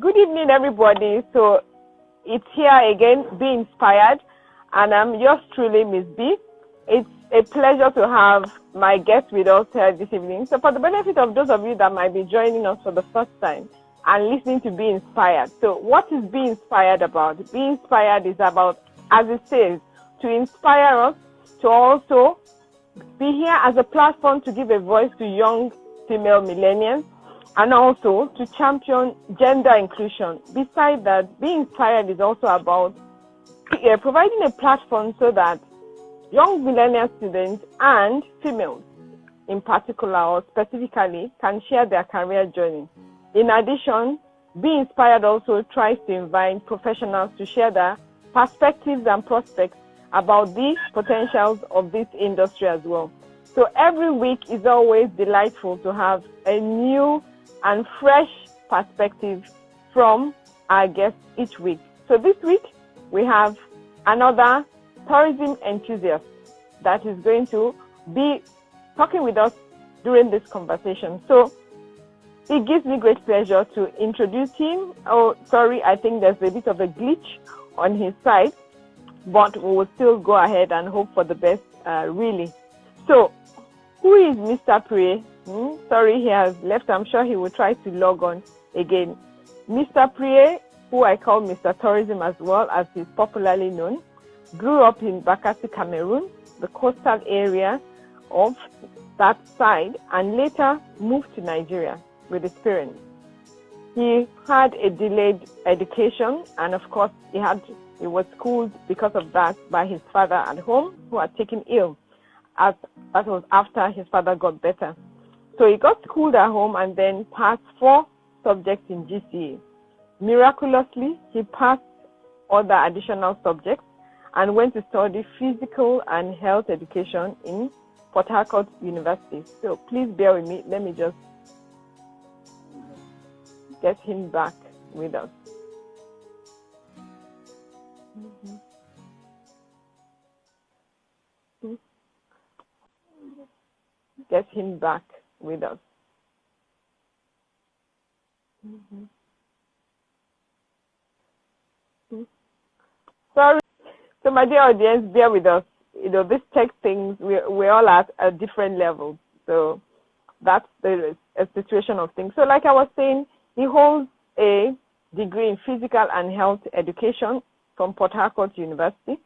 Good evening, everybody. So it's here again, Be Inspired, and I'm yours truly, Ms.B. It's a pleasure to have my guest with us here this evening. So for the benefit of those of you that might be joining us for the first time and listening to Be Inspired. So what is Be Inspired about? Be Inspired is about, as it says, to inspire us to also be here as a platform to give a voice to young female millennials, and also to champion gender inclusion. Besides that, Be Inspired is also about providing a platform so that young millennial students and females in particular or specifically can share their career journey. In addition, Be Inspired also tries to invite professionals to share their perspectives and prospects about the potentials of this industry as well. So every week is always delightful to have a new and fresh perspective from our guests each week. So this week we have another tourism enthusiast that is going to be talking with us during this conversation. So it gives me great pleasure to introduce him. Oh, sorry, I think there's a bit of a glitch on his side, but we will still go ahead and hope for the best, really. So, who is Mr. Priye? Sorry, he has left. I'm sure he will try to log on again. Mr. Priye, who I call Mr. Tourism as well, as he's popularly known, grew up in Bakassi, Cameroon, the coastal area of that side, and later moved to Nigeria with his parents. He had a delayed education, and of course, he was schooled because of that by his father at home, who had taken ill. That was after his father got better. So he got schooled at home and then passed 4 subjects in GCE. Miraculously, he passed other additional subjects and went to study physical and health education in Port Harcourt University. So please bear with me. Let me just get him back with us. Get him back with us. Sorry. So my dear audience, bear with us. These tech things, we're all at different levels. So that's a situation of things. So like I was saying, he holds a degree in physical and health education from Port Harcourt University,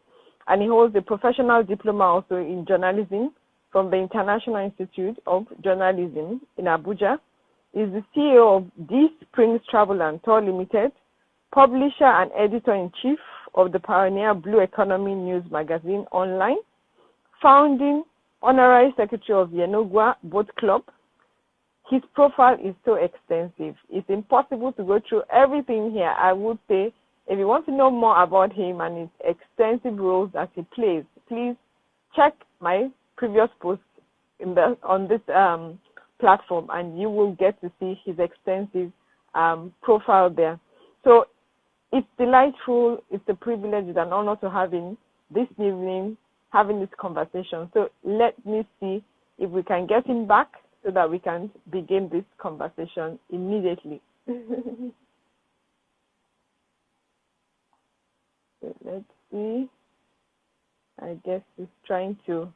and he holds a professional diploma also in journalism from the International Institute of Journalism in Abuja. Is the CEO of D Springs Travel and Tour Limited, publisher and editor-in-chief of the pioneer Blue Economy News Magazine online, founding honorary secretary of Yenogwa Boat Club. His profile is so extensive. It's impossible to go through everything here. I would say, if you want to know more about him and his extensive roles that he plays, please check my previous posts on this platform, and you will get to see his extensive profile there. So it's delightful, it's a privilege, it's an honor to have him this evening, having this conversation. So let me see if we can get him back so that we can begin this conversation immediately. So let's see. I guess he's trying to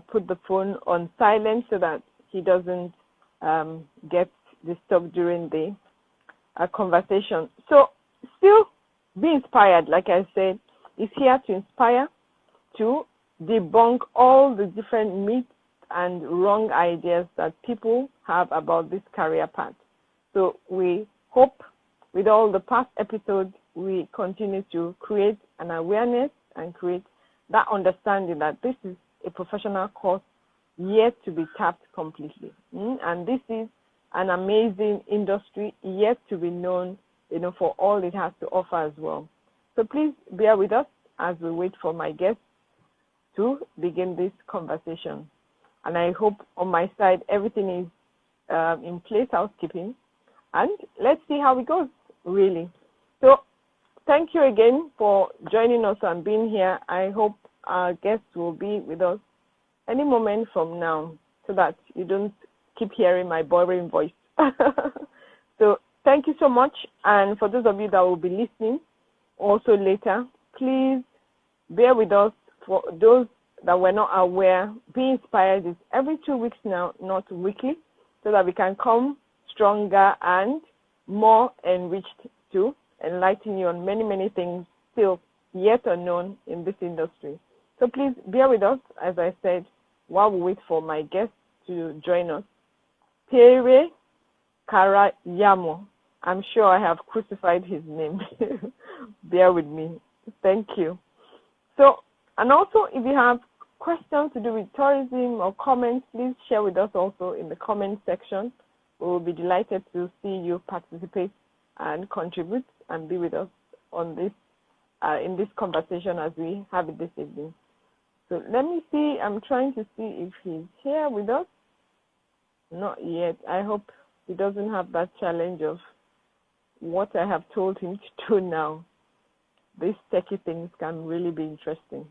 put the phone on silent so that he doesn't get disturbed during the conversation. So still Be Inspired, like I said, is here to inspire, to debunk all the different myths and wrong ideas that people have about this career path. So we hope with all the past episodes, we continue to create an awareness and create that understanding that this is a professional course yet to be tapped completely. And this is an amazing industry yet to be known, for all it has to offer as well. So please bear with us as we wait for my guests to begin this conversation. And I hope on my side everything is in place, housekeeping. And let's see how it goes, really. So thank you again for joining us and being here. I hope our guests will be with us any moment from now so that you don't keep hearing my boring voice. So thank you so much. And for those of you that will be listening also later, please bear with us. For those that were not aware, Be Inspired is every 2 weeks now, not weekly, so that we can come stronger and more enriched to enlighten you on many, many things still yet unknown in this industry. So please bear with us, as I said, while we wait for my guest to join us. Tere Karayamo. I'm sure I have crucified his name. Bear with me. Thank you. So, and also, if you have questions to do with tourism or comments, please share with us also in the comment section. We will be delighted to see you participate and contribute and be with us on this in this conversation as we have it this evening. So let me see. I'm trying to see if he's here with us. Not yet. I hope he doesn't have that challenge of what I have told him to do now. These techie things can really be interesting.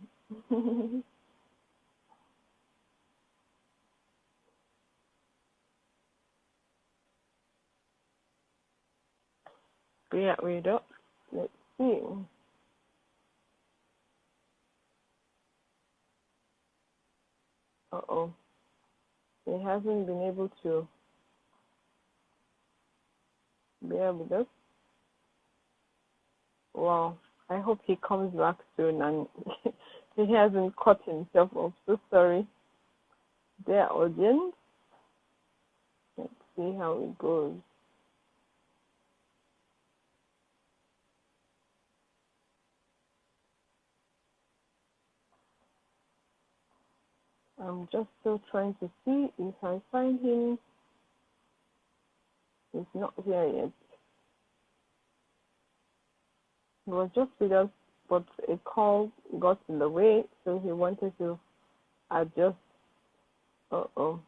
Yeah, we don't. Let's see. Uh-oh. He hasn't been able to bear with us. Wow. I hope he comes back soon and he hasn't cut himself off. So sorry. Dear audience. Let's see how it goes. I'm just still trying to see if I find him. He's not here yet. He was just with us, but a call got in the way, so he wanted to adjust. Uh-oh.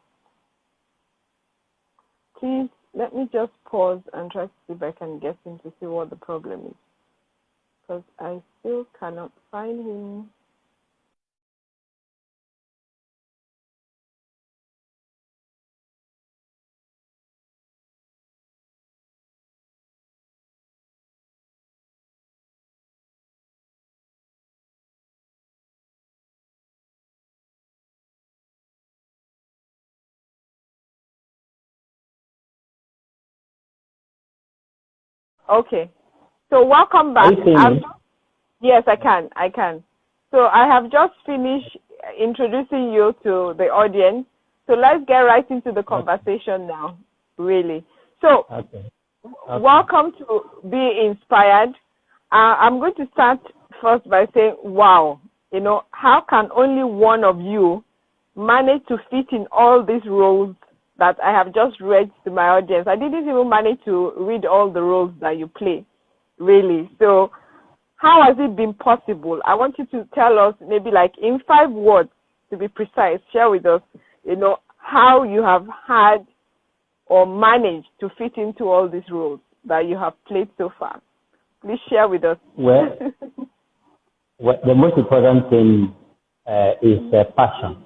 Please, let me just pause and try to see if I can get him to see what the problem is. Because I still cannot find him. Okay. So welcome back. Yes, I can. So I have just finished introducing you to the audience. So let's get right into the conversation now, really. So welcome to Be Inspired. I'm going to start first by saying, wow, how can only one of you manage to fit in all these roles that I have just read to my audience? I didn't even manage to read all the roles that you play, really. So how has it been possible? I want you to tell us, maybe like in 5 words, to be precise, share with us, how you have had or managed to fit into all these roles that you have played so far. Please share with us. Well, the most important thing is passion.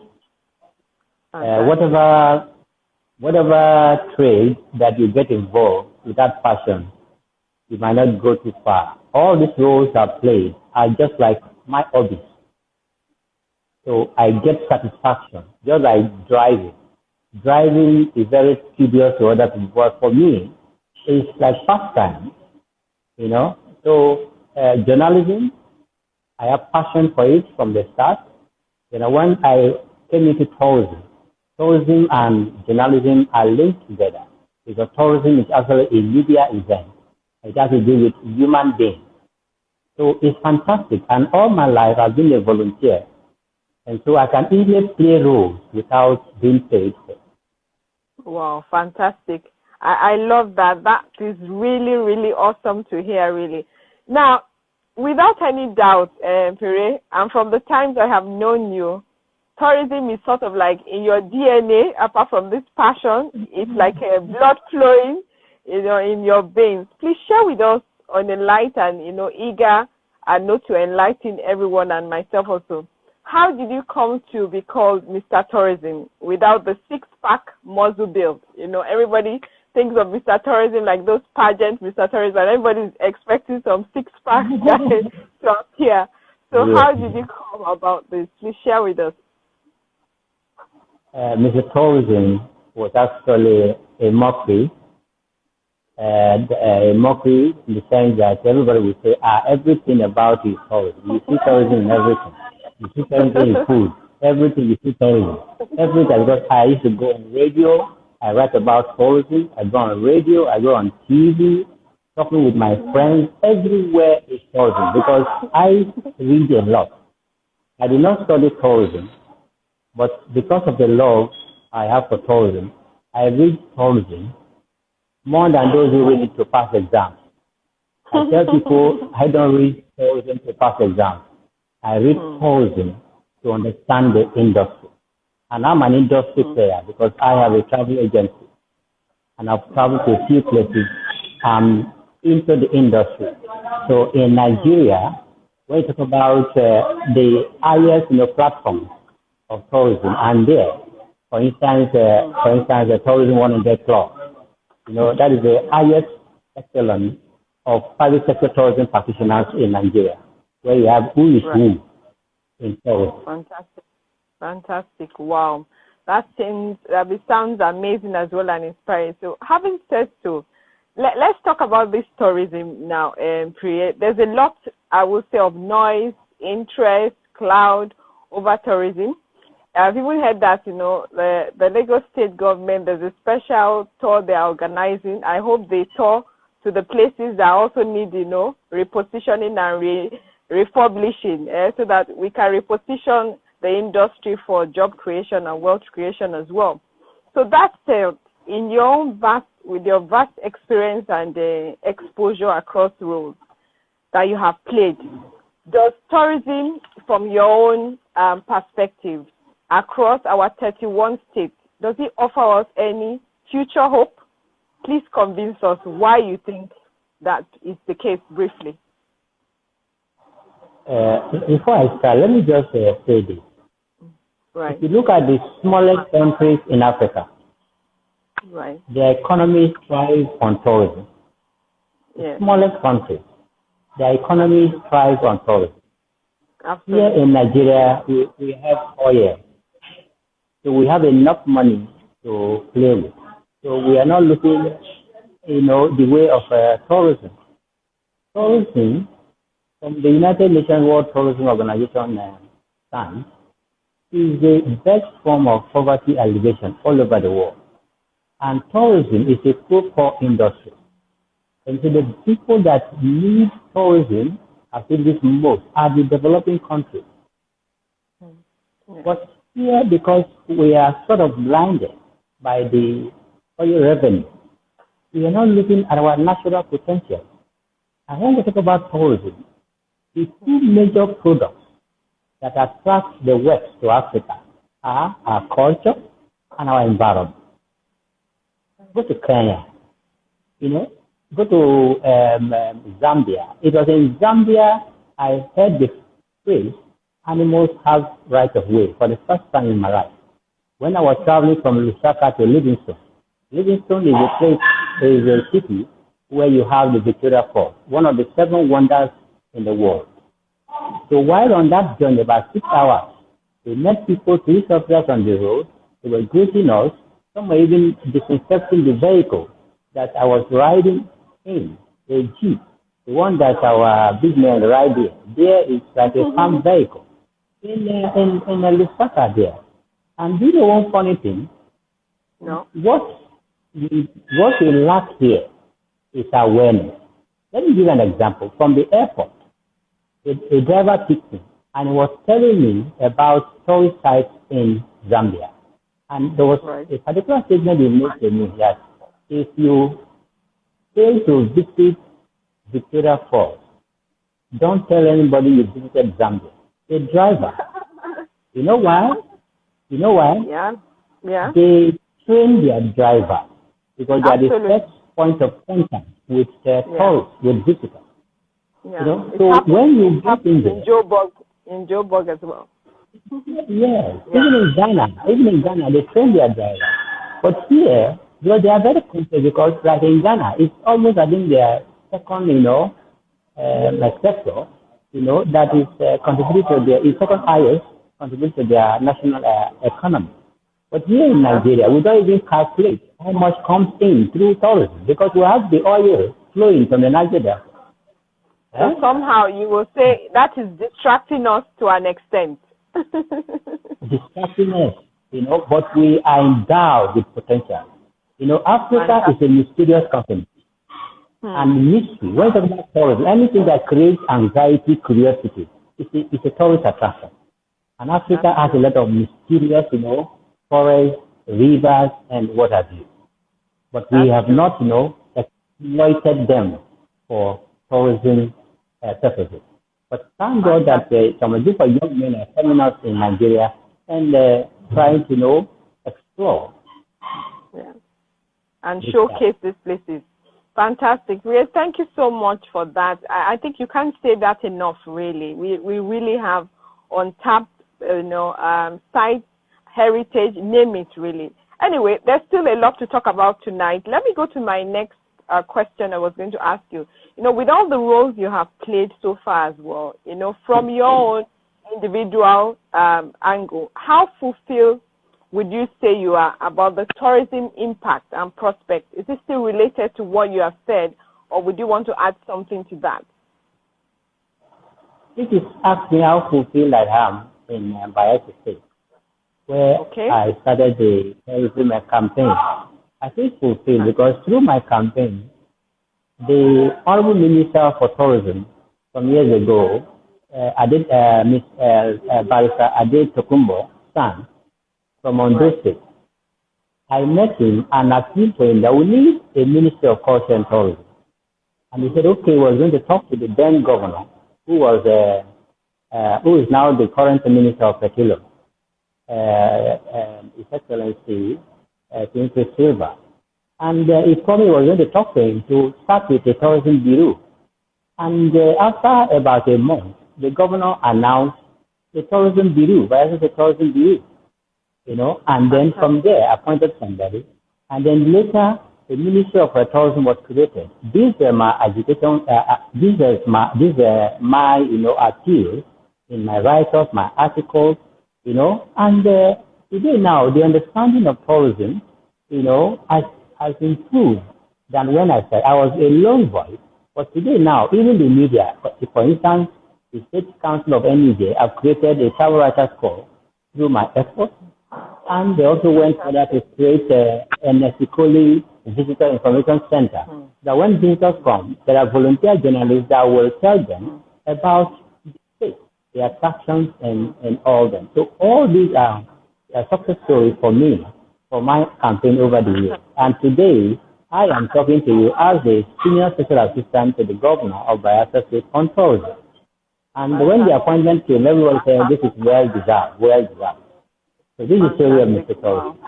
Whatever trade that you get involved without passion, you might not go too far. All these roles I play are just like my hobbies. So I get satisfaction, just like driving. Driving is very tedious to other people, but for me, it's like pastime, So journalism, I have passion for it from the start. When I came into tourism and journalism are linked together because tourism is actually a media event. It has to do with human beings. So it's fantastic. And all my life I've been a volunteer. And so I can easily play roles without being paid for. Wow, fantastic. I love that. That is really, really awesome to hear, really. Now, without any doubt, Pere, and from the times I have known you, tourism is sort of like in your DNA, apart from this passion. It's like a blood flowing, in your veins. Please share with us on a light and, eager and note to enlighten everyone and myself also. How did you come to be called Mr. Tourism without the 6-pack muscle build? Everybody thinks of Mr. Tourism like those pageant Mr. Tourism, and everybody's expecting some six-pack guy to appear. So how did you come about this? Please share with us. Mr. Tourism was actually a mockery. A mockery in the sense that everybody would say, everything about you is tourism. You see tourism in everything. You see tourism in food. Everything you see tourism. Everything. Because I used to go on radio. I write about tourism. I go on radio. I go on TV. Talking with my friends. Everywhere is tourism. Because I read a lot. I did not study tourism. But because of the love I have for tourism, I read tourism more than those who read it to pass exams. I tell people I don't read tourism to pass exams. I read tourism to understand the industry. And I'm an industry player because I have a travel agency. And I've traveled to a few places into the industry. So in Nigeria, when you talk about the highest platforms of tourism, and there, for instance, the Tourism 100 Club, that is the highest echelon of private sector tourism practitioners in Nigeria, where you have who is who in tourism. Fantastic. Wow. That sounds amazing as well and inspiring. So having said so, let's talk about this tourism now. There's a lot, I would say, of noise, interest, cloud over tourism. I've even heard that, the Lagos state government, there's a special tour they're organizing. I hope they tour to the places that also need, repositioning and refurbishing, so that we can reposition the industry for job creation and wealth creation as well. So that said, with your vast experience and exposure across roles that you have played, does tourism, from your own perspective, across our 31 states, does it offer us any future hope? Please convince us why you think that is the case briefly. Before I start, let me just say this. Right. If you look at the smallest countries in Africa, right, their economies thrive on tourism. Yes. The smallest countries, their economies thrive on tourism. Absolutely. Here in Nigeria, we have oil. So we have enough money to play with. So we are not looking, the way of tourism. Tourism, from the United Nations World Tourism Organization stands, is the best form of poverty alleviation all over the world. And tourism is a core industry. And so the people that need tourism, I think this most, are the developing countries. But here, because we are sort of blinded by the oil revenue, we are not looking at our natural potential. And when we talk about tourism, the two major products that attract the West to Africa are our culture and our environment. Go to Kenya, go to Zambia. It was in Zambia I heard the phrase, animals have right of way, for the first time in my life. When I was traveling from Lusaka to Livingstone. Livingstone is a place, is a city where you have the Victoria Falls, one of the 7 wonders in the world. So while on that journey, about 6 hours, we met people, police officers on the road. They were greeting us. Some were even disinfecting the vehicle that I was riding in, a Jeep, the one that our big man ride in. There is like a farm vehicle in Lusaka there. And do you know one funny thing? No. What we lack here is awareness. Let me give you an example. From the airport, a driver picked me and was telling me about tourist sites in Zambia. And there was a particular statement he made to me that if you fail to visit Victoria Falls, don't tell anybody you visited Zambia. A driver. You know why? Yeah. They train their driver because they are the first point of contact with tourists, with visitors. Yeah. So when you get in there, in Joburg as well. Yes, even in Ghana, they train their driver. But here, Because they are very complex, because like in Ghana, it's almost, I think, their second, like sector, that is contributing to their, is second highest, contribute to their national economy. But here in Nigeria, we don't even calculate how much comes in through tourism, because we have the oil flowing from the Nigeria. So somehow you will say that is distracting us to an extent. Distracting us, but we are endowed with potential. Africa is a mysterious continent. And mystery, when talking about tourism, anything that creates anxiety, curiosity, it's a tourist attraction. And Africa has a lot of mysterious, forests, rivers, and what have you. But we have not, exploited them for tourism purposes. But thank God that some of these young men are coming out in Nigeria and trying to, explore. Yeah. And showcase these places. Fantastic. Thank you so much for that. I think you can't say that enough, really. We really have untapped, sites, heritage, name it, really. Anyway, there's still a lot to talk about tonight. Let me go to my next question I was going to ask you. With all the roles you have played so far as well, from your own individual angle, how fulfilled would you say you are about the tourism impact and prospect? Is it still related to what you have said, or would you want to add something to that? It is asking how fulfilled I am in Bayelsa State, where I started the tourism campaign. I feel fulfilled because through my campaign, the Honorable Minister for Tourism some years ago, Ms. Barrister Ade Tokumbo San, from Ondo State. I met him and appealed to him that we need a Ministry of Culture and Tourism. And he said, okay, we're going to talk to the then governor, who is now the current Minister of Petroleum, His Excellency Tinsley Silva. And he told me we were going to talk to him to start with a tourism bureau. And after about a month, the governor announced the tourism bureau, Bayelsa State Tourism Bureau. And then from there appointed somebody, and then later the Ministry of Tourism was created. These are my agitation, these are my appeals in my write-ups, my articles, and today now the understanding of tourism, has improved than when I said I was a lone voice. But today now, even the media, for instance, the State Council of NEJ have created a travel writers corps through my efforts. And they also went further to create an Esikoli Visitor Information Center. That when visitors come, there are volunteer journalists that will tell them about the state, the attractions, and all them. So all these are a success stories for me, for my campaign over the years. And today, I am talking to you as a senior special assistant to the governor of Bayelsa State on tourism. And when the appointment came, everyone said, this is well deserved, well deserved. So this is the of Mr. Tourism.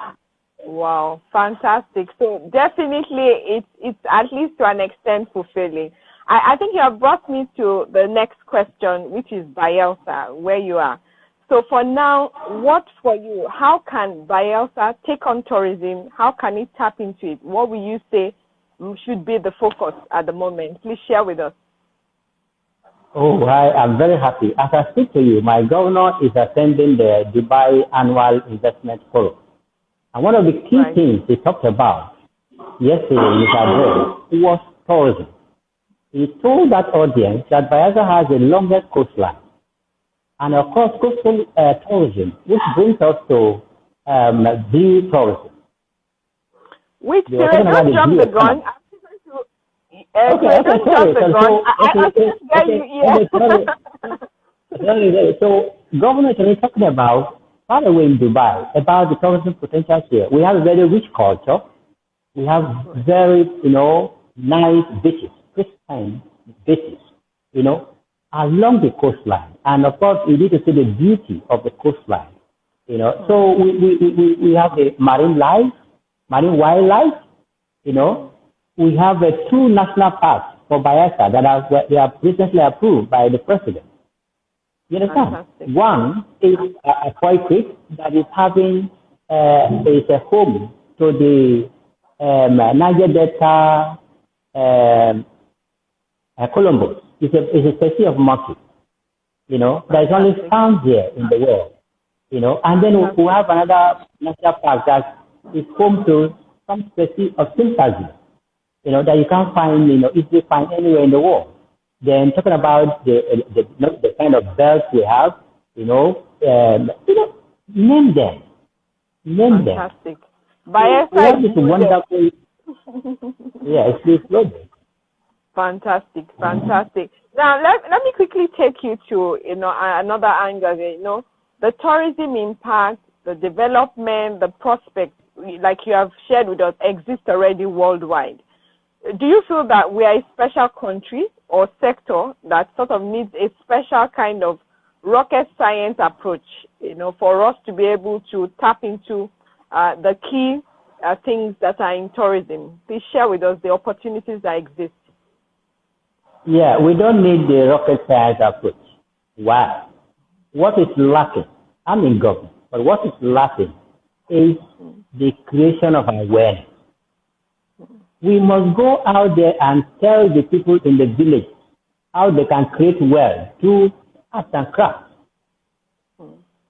Wow, fantastic. So definitely it's at least to an extent fulfilling. I think you have brought me to the next question, which is Bayelsa, where you are. So for now, what for you, how can Bayelsa take on tourism? How can it tap into it? What will you say should be the focus at the moment? Please share with us. Oh, I am very happy. As I speak to you, my governor is attending the Dubai Annual Investment Forum. And one of the key things he talked about yesterday in his address was tourism. He told that audience that Bayelsa has the longest coastline. And of course, coastal tourism, which brings us to blue tourism. Which, don't jump the gun. So government is talking about, by the way, in Dubai, about the tourism potential here. We have a very rich culture. We have very, nice beaches, pristine beaches, along the coastline. And of course, you need to see the beauty of the coastline, So we have the marine life, marine wildlife, We have 2 national parks for Bayelsa that they are recently approved by the president. You understand? Fantastic. One is a Koi Creek that is having is a home to the Niger Delta, Columbus. It's a species of monkey. That is only found here in the world. And then we have another national park that is home to some species of chimpanzee. That you can't find, easily find anywhere in the world. Then talking about the kind of birds we have, name them. Fantastic. By we have this wonderful, it's global. Fantastic. Now let me quickly take you to another angle. The tourism impact, the development, the prospects, like you have shared with us, exist already worldwide. Do you feel that we are a special country or sector that sort of needs a special kind of rocket science approach, for us to be able to tap into the key things that are in tourism? Please share with us the opportunities that exist. Yeah, we don't need the rocket science approach. Why? What is lacking? I'm in government, but what is lacking is the creation of awareness. We must go out there and tell the people in the village how they can create wealth through arts and crafts.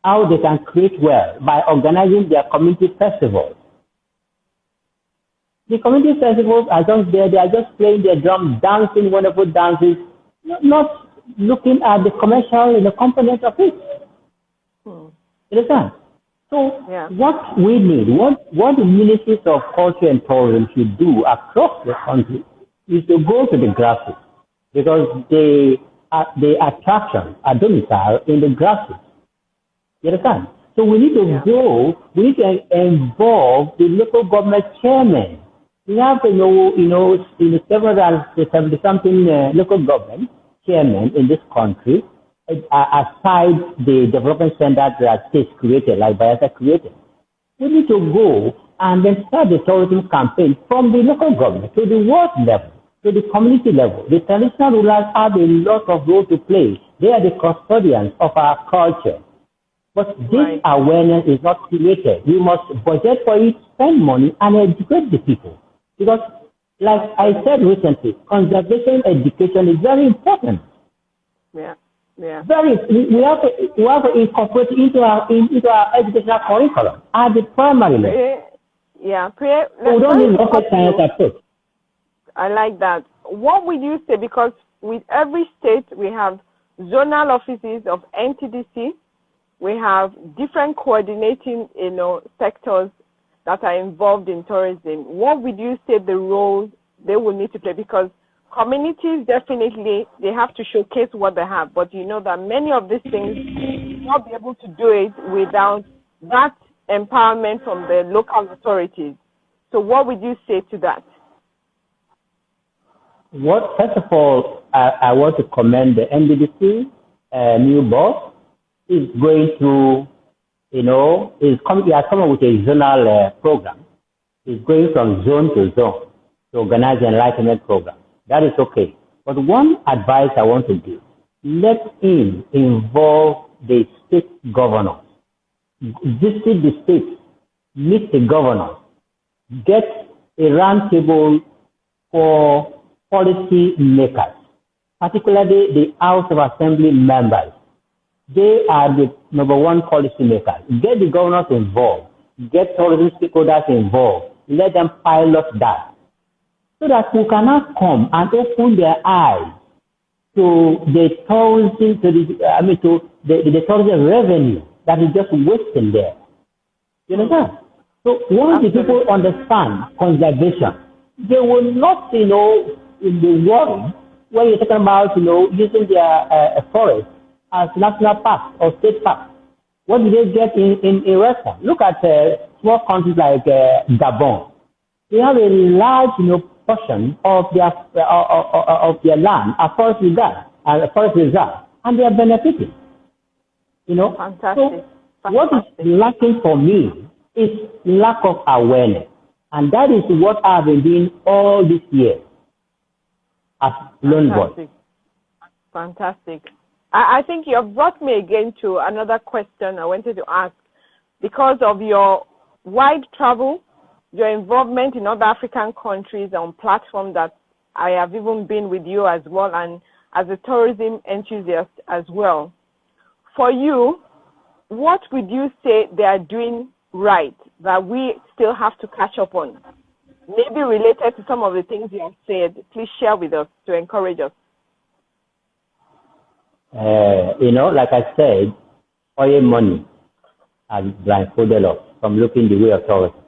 How they can create wealth by organizing their community festivals. The community festivals are just there, they are just playing their drums, dancing wonderful dances, not looking at the commercial component of it. You understand? So what we need, what the ministries of culture and tourism should do across the country is to go to the grassroots, because the attractions are domiciled in the grassroots. You understand? So we need to go, we need to involve the local government chairman. We have, in the 70-something local government chairman in this country, aside the development centers that states created, like Bayelsa created. We need to go and then start the tourism campaign from the local government to the world level, to the community level. The traditional rulers have a lot of role to play. They are the custodians of our culture. But this awareness is not created. We must budget for it, spend money, and educate the people. Because, like I said recently, conservation education is very important. Yeah. We have to incorporate into our educational curriculum at the primary level. So we don't need rocket science approach. I like that. What would you say? Because with every state we have zonal offices of NTDC, we have different coordinating sectors that are involved in tourism. What would you say the role they will need to play? Because communities definitely, they have to showcase what they have, but you know that many of these things will not be able to do it without that empowerment from the local authorities. So what would you say to that? First of all, I want to commend the NDDC new boss. Is going to, he has come up with a zonal program. He's going from zone to zone to organize an enlightenment program. That is okay. But one advice I want to give, let him involve the state governors. Visit the states, meet the governors, get a roundtable for policy makers, particularly the House of Assembly members. They are the number one policy makers. Get the governors involved, get tourism stakeholders involved, let them pilot that, so that we cannot come and open their eyes to the tourism, to the tourism revenue that is just wasting there. You understand? So once the people understand conservation, they will not, in the worry when you're talking about, using their forest as national parks or state parks. What do they get in response? Look at small countries like Gabon. They have a large, portion of their land, a forest reserve, and they are benefiting. Fantastic. So what is lacking for me is lack of awareness, and that is what I've been doing all this year as lone voice. Fantastic. I think you have brought me again to another question I wanted to ask. Because of your wide travel, your involvement in other African countries on platforms that I have even been with you as well, and as a tourism enthusiast as well. For you, what would you say they are doing right that we still have to catch up on? Maybe related to some of the things you have said. Please share with us to encourage us. Like I said, oil money has blindfolded us from looking the way of tourism.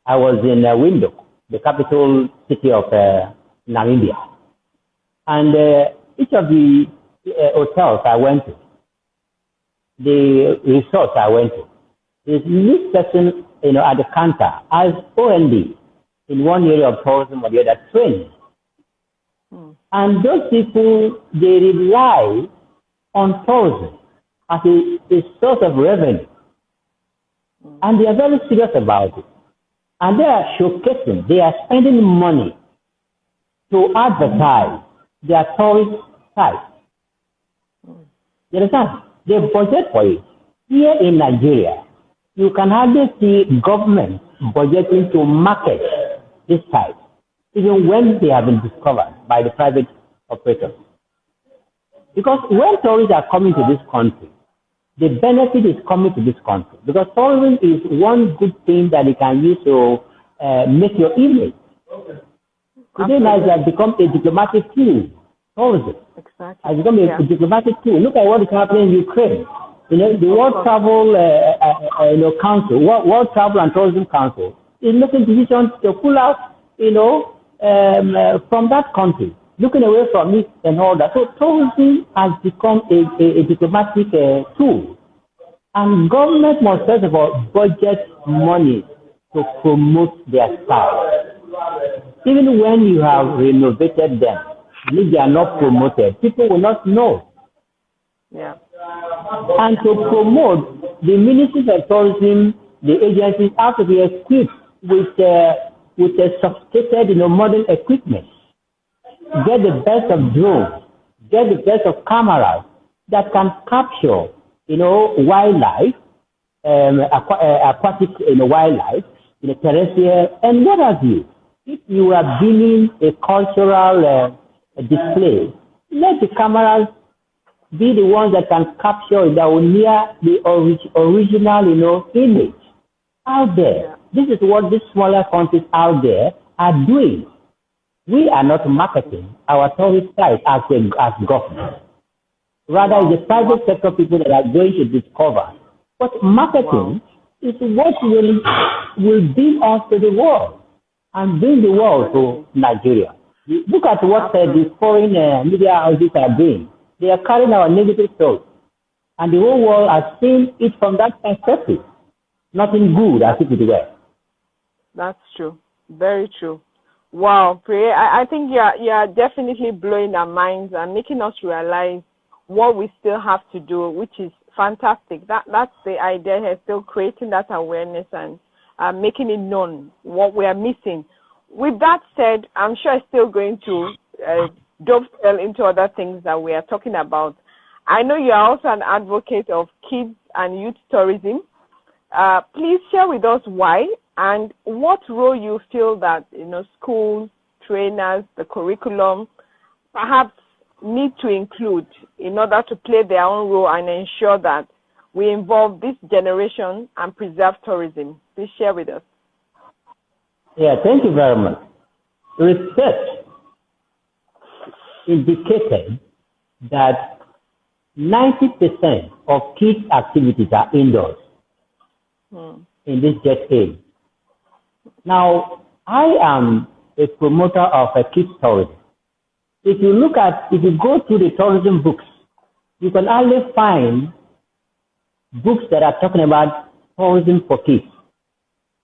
I was in Windhoek, the capital city of Namibia. And each of the hotels I went to, the resorts I went to, this person, at the counter as OND in one area of tourism or the other training. And those people, they rely on tourism as a source of revenue. And they are very serious about it. And they are showcasing, they are spending money to advertise their tourist sites. You understand? They budget for it. Here in Nigeria, you can hardly see government budgeting to market this site, even when they have been discovered by the private operators. Because when tourists are coming to this country, the benefit is coming to this country. Because tourism is one good thing that you can use to make your image. Today, Nigeria has become a diplomatic tool. Tourism has become a diplomatic tool. Look at what is happening in Ukraine. The World Travel Council, World Travel and Tourism Council, is making decisions to pull out, from that country, looking away from it and all that. So tourism has become a diplomatic tool. And government must first of all budget money to promote their style. Even when you have renovated them, if they are not promoted, people will not know. Yeah. And to promote, the ministries of tourism, the agencies have to be equipped with a sophisticated, modern equipment. Get the best of drones, get the best of cameras that can capture, wildlife, aquatic, wildlife, terrestrial, and what have you. If you are building a cultural display, let the cameras be the ones that can capture that will near the original, image out there. This is what these smaller countries out there are doing. We are not marketing our tourist sites as government. Rather, it's the private sector people that are going to discover. But marketing is what will bring us to the world and bring the world to Nigeria. Look at what the foreign media houses are doing. They are carrying our negative story. And the whole world has seen it from that perspective. Nothing good as if it were. That's true. Very true. Wow, Priye, I think you are definitely blowing our minds and making us realize what we still have to do, which is fantastic. That's the idea here, still creating that awareness and making it known what we are missing. With that said, I'm sure it's still going to dovetail into other things that we are talking about. I know you are also an advocate of kids and youth tourism. Please share with us why and what role you feel that schools, trainers, the curriculum perhaps need to include in order to play their own role and ensure that we involve this generation and preserve tourism. Please share with us. Yeah, thank you very much. Research indicated that 90% of kids' activities are indoors in this jet age. Now, I am a promoter of a kids tourism. If you go through the tourism books, you can only find books that are talking about tourism for kids.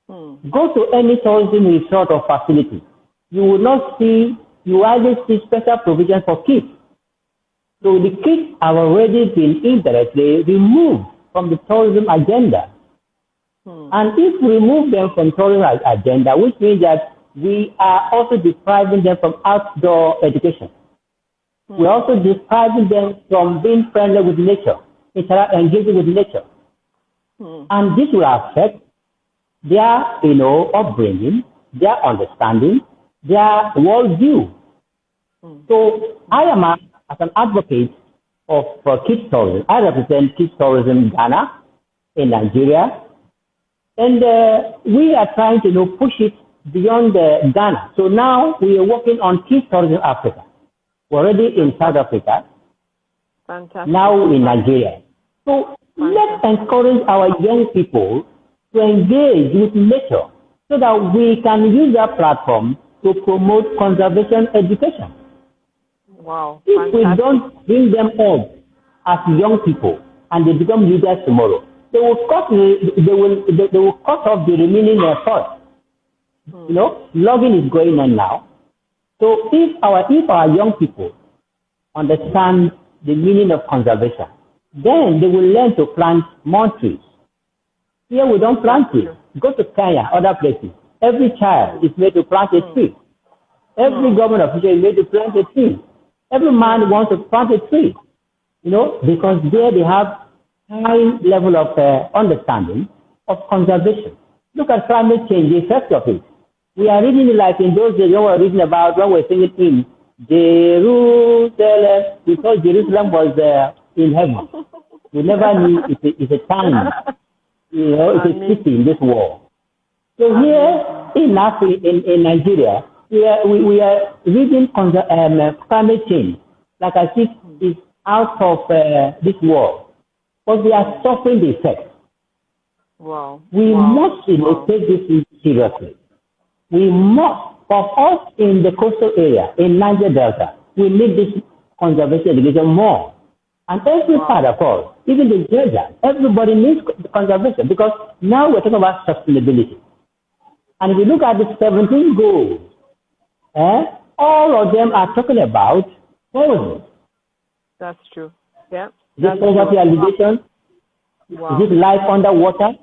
Go to any tourism resort or facility. You either see special provision for kids. So the kids have already been indirectly removed from the tourism agenda. And if we remove them from tourism agenda, which means that we are also depriving them from outdoor education. We're also depriving them from being friendly with nature, engaging with nature. And this will affect their, upbringing, their understanding, their worldview. So I am, as an advocate of kids tourism, I represent kids tourism in Ghana, in Nigeria, and we are trying to push it beyond Ghana. So now we are working on kids tourism Africa. We're already in South Africa. Fantastic. Now in Nigeria. So let's encourage our young people to engage with nature so that we can use that platform to promote conservation education. Wow. If we don't bring them up as young people and they become leaders tomorrow, they will cut off the remaining effort. Logging is going on now. So if our young people understand the meaning of conservation, then they will learn to plant more trees. Here we don't plant trees. Go to Kenya, other places. Every child is made to plant a tree. Every government official is made to plant a tree. Every man wants to plant a tree, because there they have high level of understanding of conservation. Look at climate change, the effect of it. We are reading it like in those days when we were reading about when we were singing in Jerusalem. We thought Jerusalem was in heaven. We never knew it's a town, it's a city in this world. So here in Nigeria, we are reading climate change like I think it's out of this world, but we are suffering the effects. Wow. We must take this seriously. We must, for us in the coastal area, in Niger Delta, we need this conservation education more. And every part of us, even the desert, everybody needs conservation because now we're talking about sustainability. And if you look at the 17 goals, all of them are talking about tourism. That's true. Yeah. Is it poverty alleviation? Is it life underwater?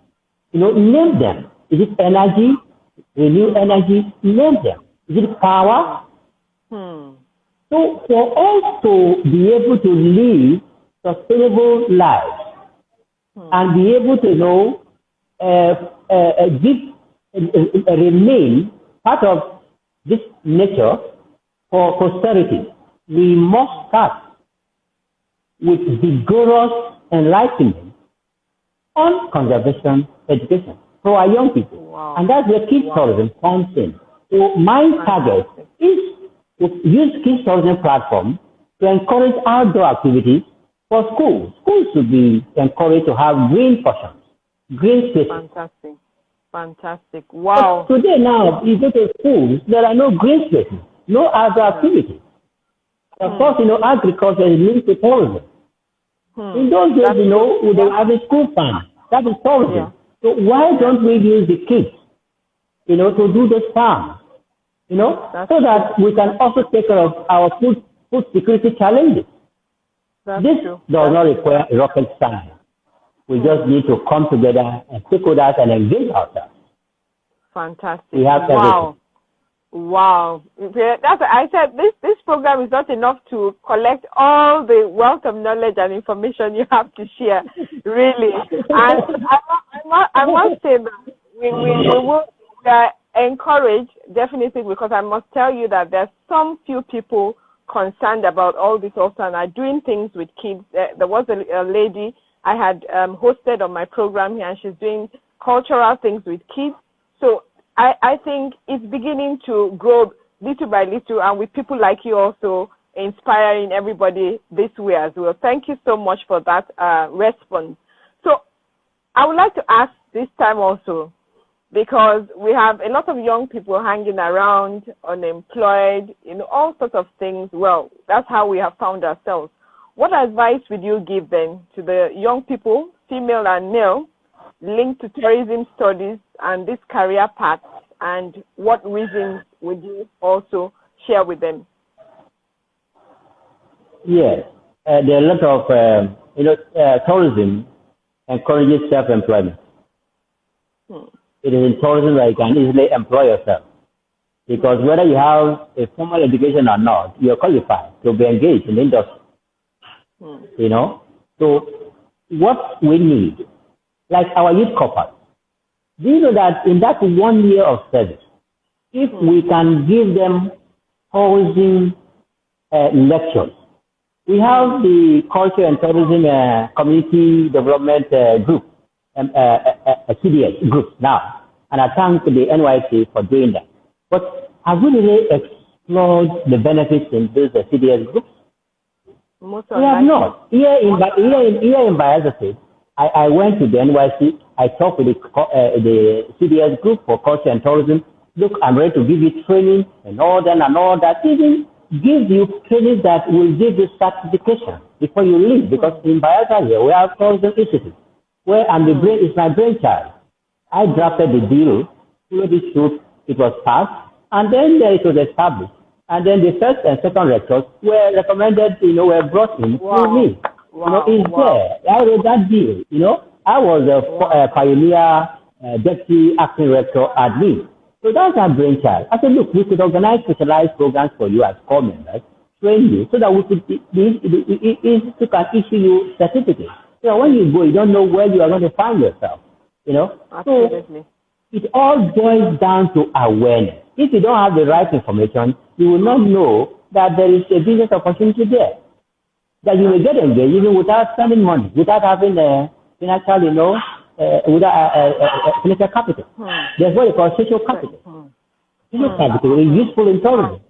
Name them. Is it energy? Renew energy? Name them. Is it power? So for us to be able to live sustainable lives and be able to remain part of this nature for posterity, we must start with vigorous enlightenment on conservation education for our young people. Wow. And that's where kids tourism comes in. So my target is to use kids tourism platform to encourage outdoor activities for schools. Schools should be encouraged to have green portions, green spaces. Fantastic. Wow. But today now, you go to schools, there are no green spaces, no outdoor activities. Of course, agriculture is linked to tourism. In those days, they were having school farms. That is tourism. Yeah. So why don't we use the kids, to do those farms, so that we can also take care of our food security challenges. This does not require rocket science. We just need to come together and stakeholders and engage ourselves. Fantastic. We have everything. Wow. That's what I said. This program is not enough to collect all the wealth of knowledge and information you have to share, really. And I must say that we are encouraged, definitely, because I must tell you that there's some few people concerned about all this also and are doing things with kids. There was a lady I had hosted on my program here, and she's doing cultural things with kids. So I think it's beginning to grow little by little, and with people like you also inspiring everybody this way as well. Thank you so much for that response. So I would like to ask this time also, because we have a lot of young people hanging around, unemployed, all sorts of things. Well, that's how we have found ourselves. What advice would you give then to the young people, female and male, linked to tourism studies and this career path, and what reasons would you also share with them? Yes, there are a lot of, tourism encourages self-employment. It is in tourism that you can easily employ yourself. Because whether you have a formal education or not, you're qualified to be engaged in the industry. So what we need, like our youth corpus, Do you know that in that 1 year of service, if we can give them housing lectures, we have the Culture and Tourism Community Development Group, CDS group now, and I thank the NYC for doing that. But have we really explored the benefits in these CDS groups? We have not. Here in Biography, I went to the NYC, I talked with the CDS group for culture and tourism. Look, I'm ready to give you training and all that. Even give you training that will give you certification before you leave. Because in Biography here, we have tourism institute, where it's my brainchild. I drafted the deal, through the shoot, it was passed, and then it was established. And then the first and second rectors were recommended, were brought in through me. There. I wrote that deal, I was a pioneer deputy acting rector at me. So that's our brainchild. I said, look, we could organize specialized programs for you as core members, train you, so that we could can issue you certificates. So when you go, you don't know where you are going to find yourself, Absolutely. So it all boils down to awareness. If you don't have the right information, you will not know that there is a business opportunity there, that you will get engaged even without spending money, without having a financial, without financial capital. There's what you call social capital. Social capital is useful in tourism.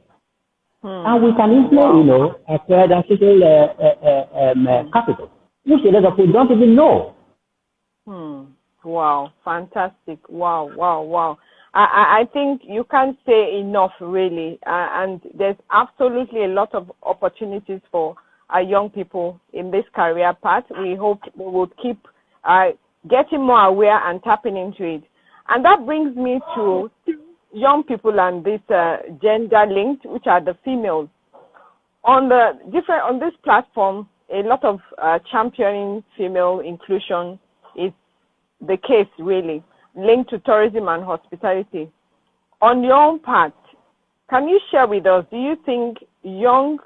And we can easily, acquire that social capital, which a lot of people don't even know. Wow, fantastic. Wow. I think you can't say enough, really. And there's absolutely a lot of opportunities for our young people in this career path. We hope we will keep getting more aware and tapping into it. And that brings me to young people and this gender linked, which are the females. On this platform, a lot of championing female inclusion is the case, really, linked to tourism and hospitality. On your own part, can you share with us, do you think young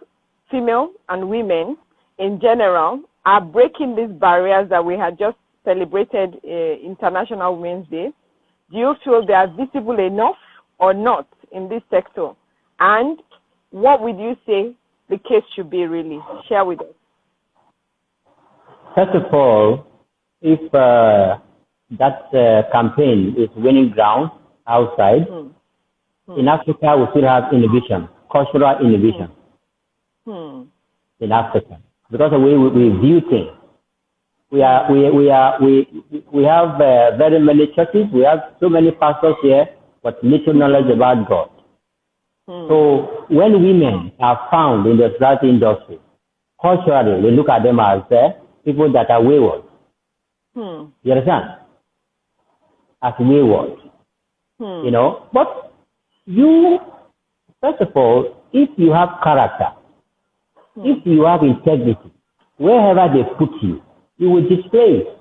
female and women in general are breaking these barriers that we had just celebrated International Women's Day? Do you feel they are visible enough or not in this sector? And what would you say the case should be, really? Share with us. First of all, if that campaign is winning ground outside, in Africa we still have innovation, cultural innovation in Africa, because the way we view things. We have very many churches. We have so many pastors here, but little knowledge about God. So when women are found in the hospitality industry, culturally we look at them as people that are wayward. You understand? As wayward. But you, first of all, if you have character, if you have integrity, wherever they put you, you will display it.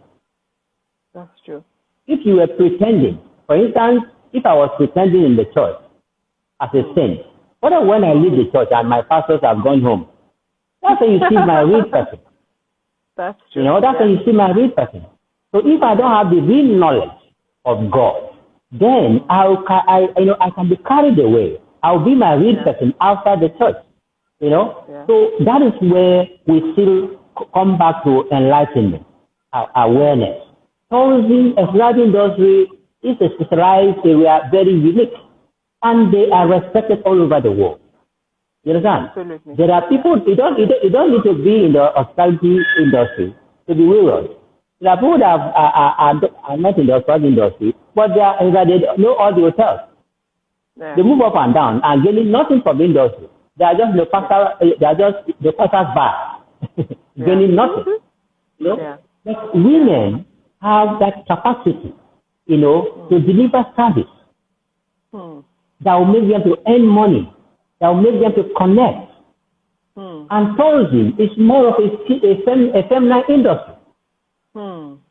That's true. If you were pretending, for instance, if I was pretending in the church as a saint, what if when I leave the church and my pastors have gone home? That's when you see my real person. That's true. That's when you see my real person. So if I don't have the real knowledge of God, then I can be carried away. I'll be my real person outside the church. So that is where we still come back to enlightenment, awareness. Tourism, hospitality industry is a specialized area, very unique, and they are respected all over the world. You understand? Absolutely. There are people, you don't need to be in the hospitality industry to be wayward. There are people that are not in the hospitality industry, but they know all the hotels. Yeah. They move up and down and getting nothing from the industry. They are just the passer's bar, gaining nothing. But women have that capacity, to deliver service that will make them to earn money, that will make them to connect. And tourism is more of a feminine industry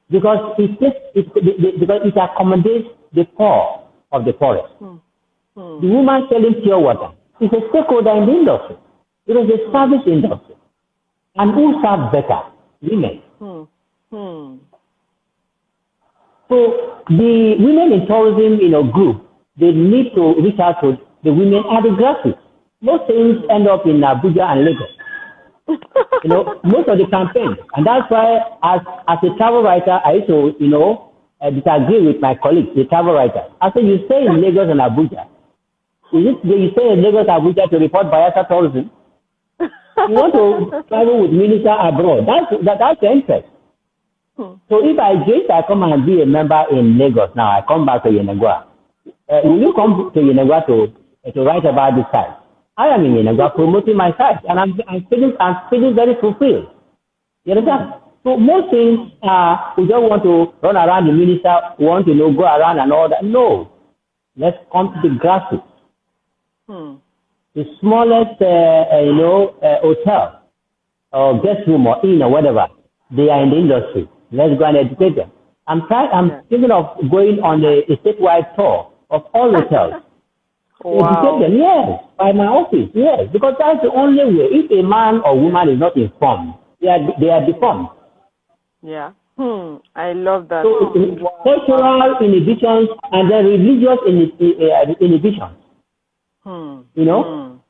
because it accommodates the poor of the forest. The woman selling pure water is a stakeholder in the industry. It is a service industry. And who serve better? Women. So the women in tourism, group, they need to reach out to the women at the grassroots. Most things end up in Abuja and Lagos. Most of the campaigns. And that's why as a travel writer, I used to, disagree with my colleagues, the travel writers. I said, you stay in Lagos and Abuja. You stay in Lagos and Abuja to report biasa tourism? You want to travel with minister abroad. That's the interest. So if I come and be a member in Lagos now, I come back to Yenagua. Will you come to Yenagua to write about this site? I am in Yenagua promoting my site, and I'm feeling very fulfilled. You understand? So most things, we don't want to run around the minister, want to go around and all that. No. Let's come to the grassroots. The smallest, hotel or guest room or inn or whatever, they are in the industry. Let's go and educate them. I'm thinking of going on a statewide tour of all hotels. Wow. Educate them, yes, by my office, yes, because that's the only way. If a man or woman is not informed, they are deformed. Yeah. I love that. So cultural inhibitions and then religious inhibitions.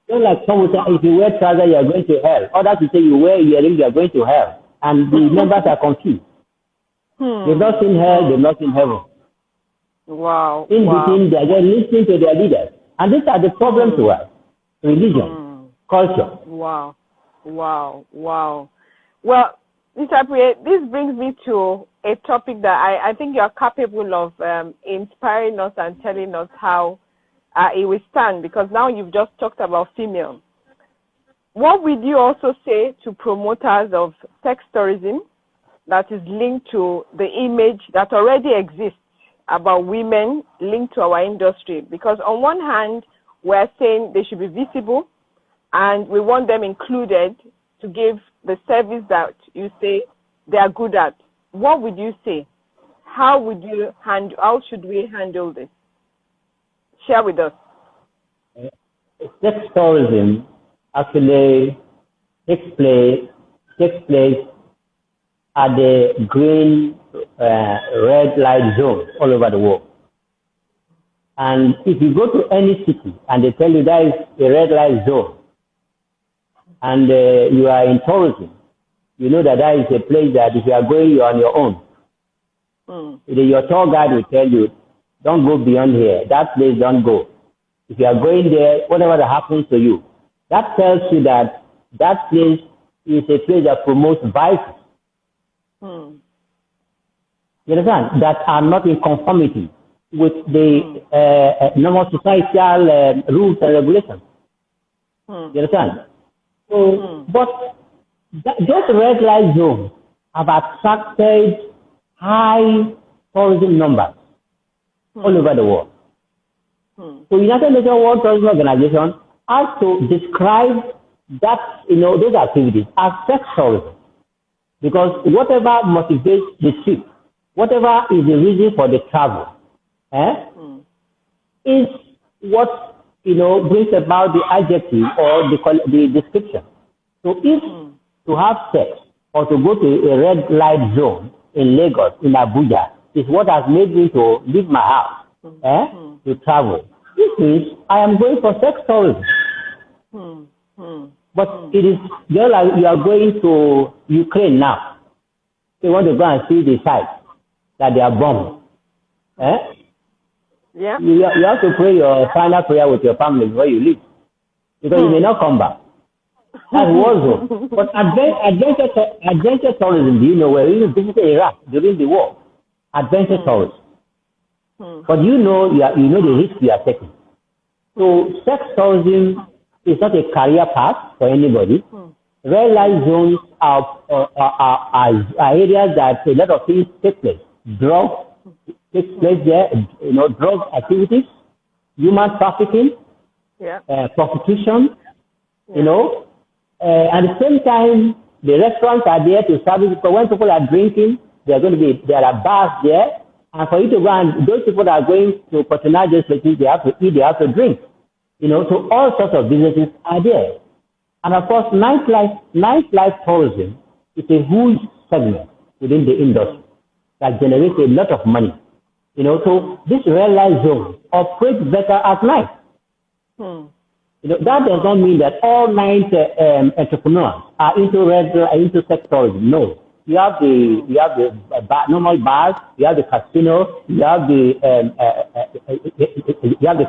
Just like some will say, if you wear trousers, you are going to hell. Others will say, you wear earrings, you are going to hell. And the members are confused. They've not seen hell, they've not seen heaven. Wow. In between, they are just listening to their leaders. And these are the problems to us. Religion, culture. Wow. Well, Mr. Priye, this brings me to a topic that I think you are capable of inspiring us and telling us how it will stand, because now you've just talked about female. What would you also say to promoters of sex tourism that is linked to the image that already exists about women linked to our industry? Because on one hand, we're saying they should be visible and we want them included to give the service that you say they are good at. What would you say? How should we handle this? Share with us. Sex tourism actually takes place at the green, red light zone all over the world. And if you go to any city and they tell you that is a red light zone, and you are in tourism, you know that is a place that if you are going, you are on your own. Your tour guide will tell you, don't go beyond here. That place, don't go. If you are going there, whatever that happens to you, that tells you that that place is a place that promotes vices. You understand? That are not in conformity with the normal societal rules and regulations. You understand? So, but those red light zones have attracted high tourism numbers all over the world. So United Nations World Tourism Organization has to describe that, those activities as sex tourism. Because whatever motivates the trip, whatever is the reason for the travel, is what, brings about the adjective or the description. So if to have sex or to go to a red light zone in Lagos, in Abuja, is what has made me to leave my house, to travel. This means I am going for sex tourism. But it is just like you are going to Ukraine now. You want to go and see the site that they are bombed. Yeah. You have to pray your final prayer with your family before you leave. Because you may not come back. That's war zone. But adventure tourism, do you know where you visited Iraq during the war? Adventure tourism. But you know the risk you are taking. So sex tourism is not a career path for anybody. Red light zones are areas that a lot of things take place. Drugs take place there, drug activities, human trafficking, prostitution, at the same time, the restaurants are there to service. So when people are drinking, there are bars there. And for you to go and those people that are going to patronize those places, they have to eat, they have to drink. So all sorts of businesses are there. And of course, nightlife tourism is a huge segment within the industry that generates a lot of money So this red light zone operates better at night. That does not mean that all night entrepreneurs are into sectorism. No. You have the normal bars, you have the casino, you have the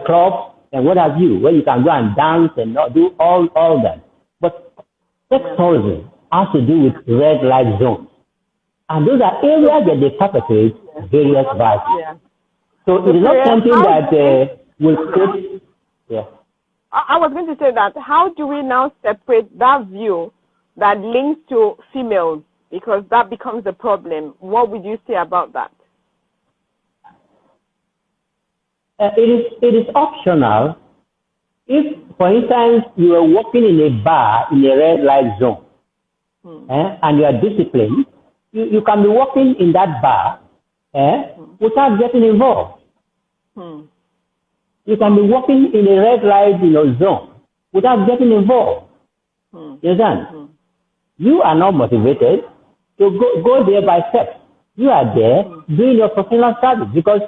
clubs, and what have you, where you can go and dance and not do all that. But sectorism has to do with red light zones. And those are areas that they perpetrate various vices. Yeah. So it is not something that will create. Yeah. I was going to say that, how do we now separate that view that links to females? Because that becomes a problem. What would you say about that? It is optional. If, for instance, you are working in a bar in a red light zone, and you are disciplined, you can be working in that bar without getting involved. You can be working in a red light zone without getting involved. You understand? You are not motivated to go there by steps. You are there doing your professional service, because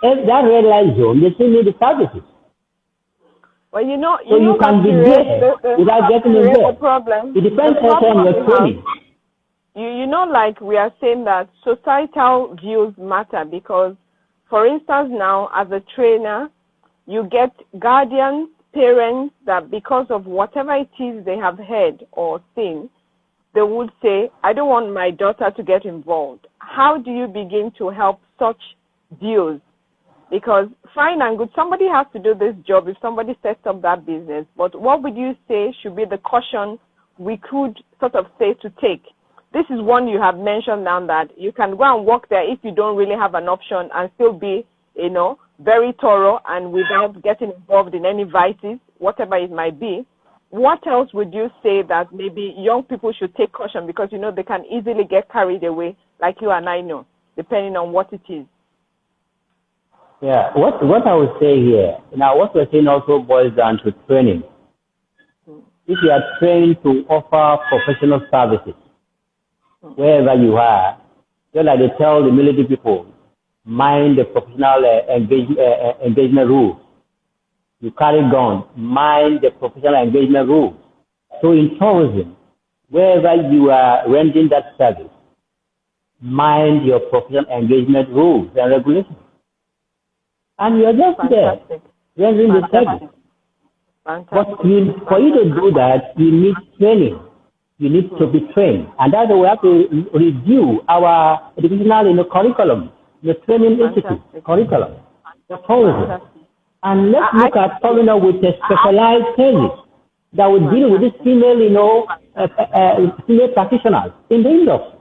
if that red light zone, they still need the services. Well, so you can be there without getting involved. It depends also on your training. Like we are saying that societal views matter, because, for instance, now as a trainer, you get guardians, parents that because of whatever it is they have heard or seen, they would say, I don't want my daughter to get involved. How do you begin to help such views? Because fine and good, somebody has to do this job if somebody sets up that business. But what would you say should be the caution we could sort of say to take? This is one you have mentioned now, that you can go and work there if you don't really have an option and still be, very thorough and without getting involved in any vices, whatever it might be. What else would you say that maybe young people should take caution, because, they can easily get carried away, like you and I know, depending on what it is? Yeah, what I would say here, now what we're saying also boils down to training. If you are trained to offer professional services, wherever you are, just like they tell the military people, mind the professional engagement rules. You carry guns, mind the professional engagement rules. So in tourism, wherever you are rendering that service, mind your professional engagement rules and regulations. And you are just there, rendering the service. But for you to do that, you need training. You need to be trained. And that's why we have to review our educational curriculum, the training institute curriculum for tourism. And let's look at coming up with a specialized training that will deal with this female, female practitioners in the industry.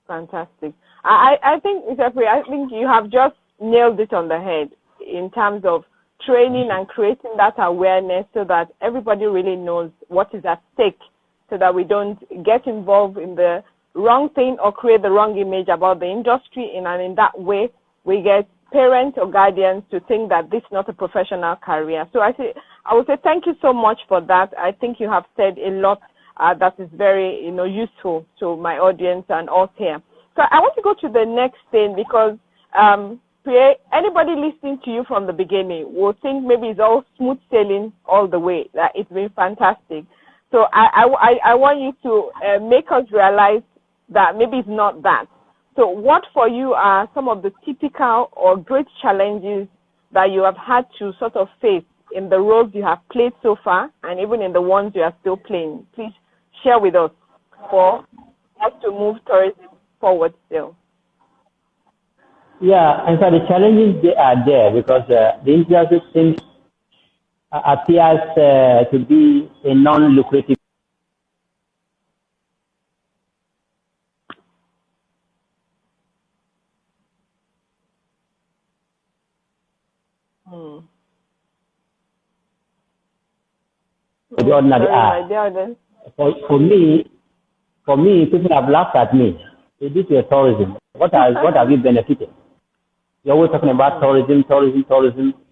Fantastic. I think, Jeffrey, you have just nailed it on the head in terms of training and creating that awareness so that everybody really knows what is at stake, so that we don't get involved in the wrong thing or create the wrong image about the industry, and in that way we get parents or guardians to think that this is not a professional career. So I would say thank you so much for that. I think you have said a lot that is very useful to my audience and us here. So I want to go to the next thing, because anybody listening to you from the beginning will think maybe it's all smooth sailing all the way, that it's been fantastic. So I want you to make us realize that maybe it's not that. So what for you are some of the typical or great challenges that you have had to sort of face in the roles you have played so far, and even in the ones you are still playing? Please share with us for us to move tourism forward still. Yeah, and so the challenges, they are there, because the industry seems appears to be a non-lucrative. The ordinary art. For me, people have laughed at me. This is tourism. What have you benefited? You're always talking about tourism,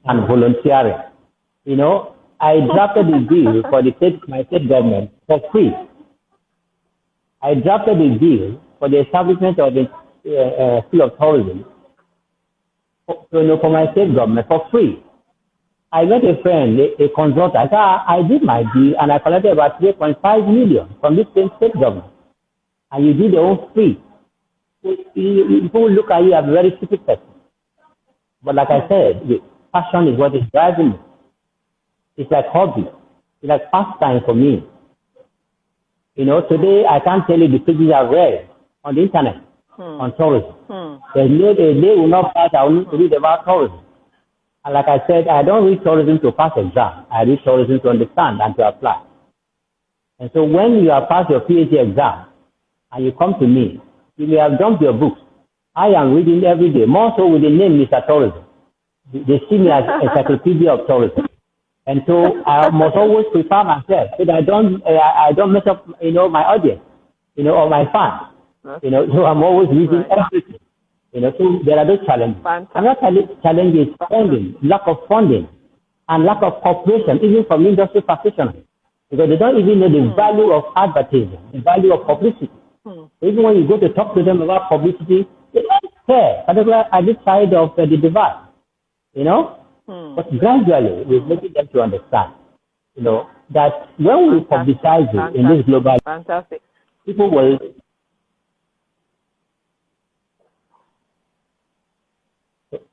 and volunteering. I drafted a bill for my state government for free. I drafted a bill for the establishment of the School of Tourism for my state government for free. I met a friend, a consultant. I did my deal and I collected about 3.5 million from this same state government. And you did your own free. People look at you as a very stupid person. But like I said, passion is what is driving me. It's like hobby. It's like pastime for me. Today I can't tell you the pages I've read on the internet on tourism. There's no day will not pass. I will need to read about tourism. And like I said, I don't read tourism to pass exam. I read tourism to understand and to apply. And so when you have passed your PhD exam and you come to me, you may have dumped your books. I am reading every day, more so with the name Mr. Tourism. They see me as a encyclopedia of tourism. And so I must always prepare myself so that I don't mess up, my audience, or my fans. So I'm always reading everything. So there are those challenges. Another challenge is funding, lack of funding, and lack of cooperation, even from industry practitioners, because they don't even know the value of advertising, the value of publicity. Even when you go to talk to them about publicity, they don't care, particularly at this side of the divide, But gradually, we're making them to understand, that when we publicize it in this global, people will.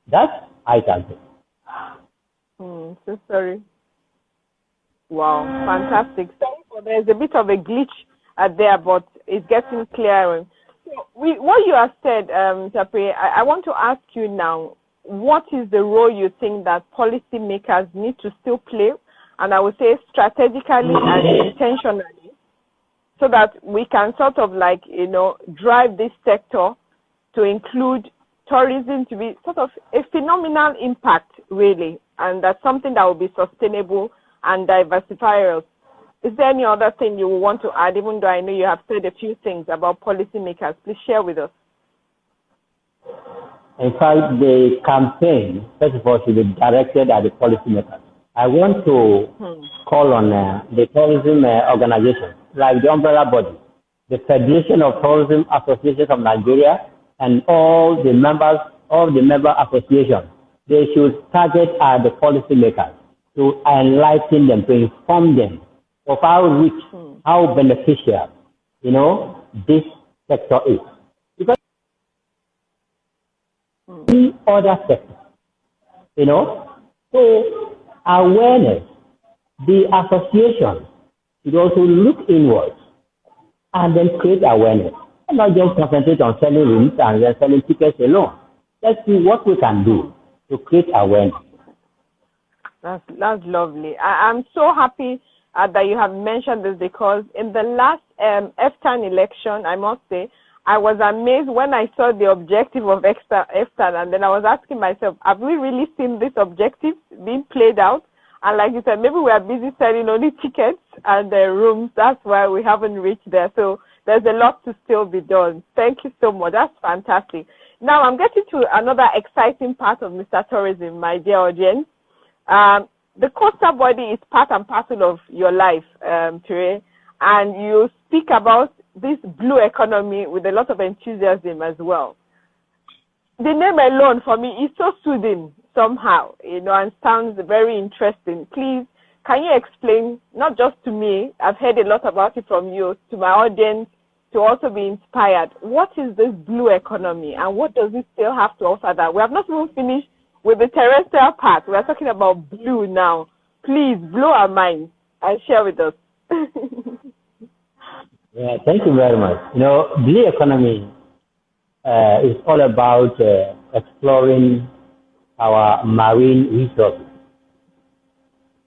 That's I can say. So sorry. Wow, fantastic. There's a bit of a glitch there, but it's getting clearer. So what you have said, Tapre, I want to ask you now, what is the role you think that policymakers need to still play, and I would say strategically and intentionally, so that we can sort of drive this sector to include tourism to be sort of a phenomenal impact, really, and that's something that will be sustainable and diversified. Is there any other thing you want to add, even though I know you have said a few things about policymakers? Please share with us. In fact, the campaign, first of all, should be directed at the policymakers. I want to call on the tourism organizations, like the umbrella body, the Federation of Tourism Associations of Nigeria, and all the member associations. They should target at the policymakers to enlighten them, to inform them of how rich, how beneficial, this sector is. Because the other sector, so awareness, the association should also look inwards and then create awareness. And not just concentrate on selling rooms and then selling tickets alone. Let's see what we can do to create awareness. That's lovely. I'm so happy that you have mentioned this, because in the last EFTAN election, I must say, I was amazed when I saw the objective of EFTAN, and then I was asking myself, have we really seen this objective being played out? And like you said, maybe we are busy selling only tickets and rooms. That's why we haven't reached there. So there's a lot to still be done. Thank you so much. That's fantastic. Now I'm getting to another exciting part of Mr. Tourism, my dear audience. The coastal body is part and parcel of your life, Ture, and you speak about this blue economy with a lot of enthusiasm as well. The name alone for me is so soothing somehow, and sounds very interesting. Please, can you explain, not just to me, I've heard a lot about it from you, to my audience, to also be inspired. What is this blue economy, and what does it still have to offer that? We have not even finished with the terrestrial part. We are talking about blue now. Please blow our minds and share with us. Yeah, thank you very much. Blue economy is all about exploring our marine resources.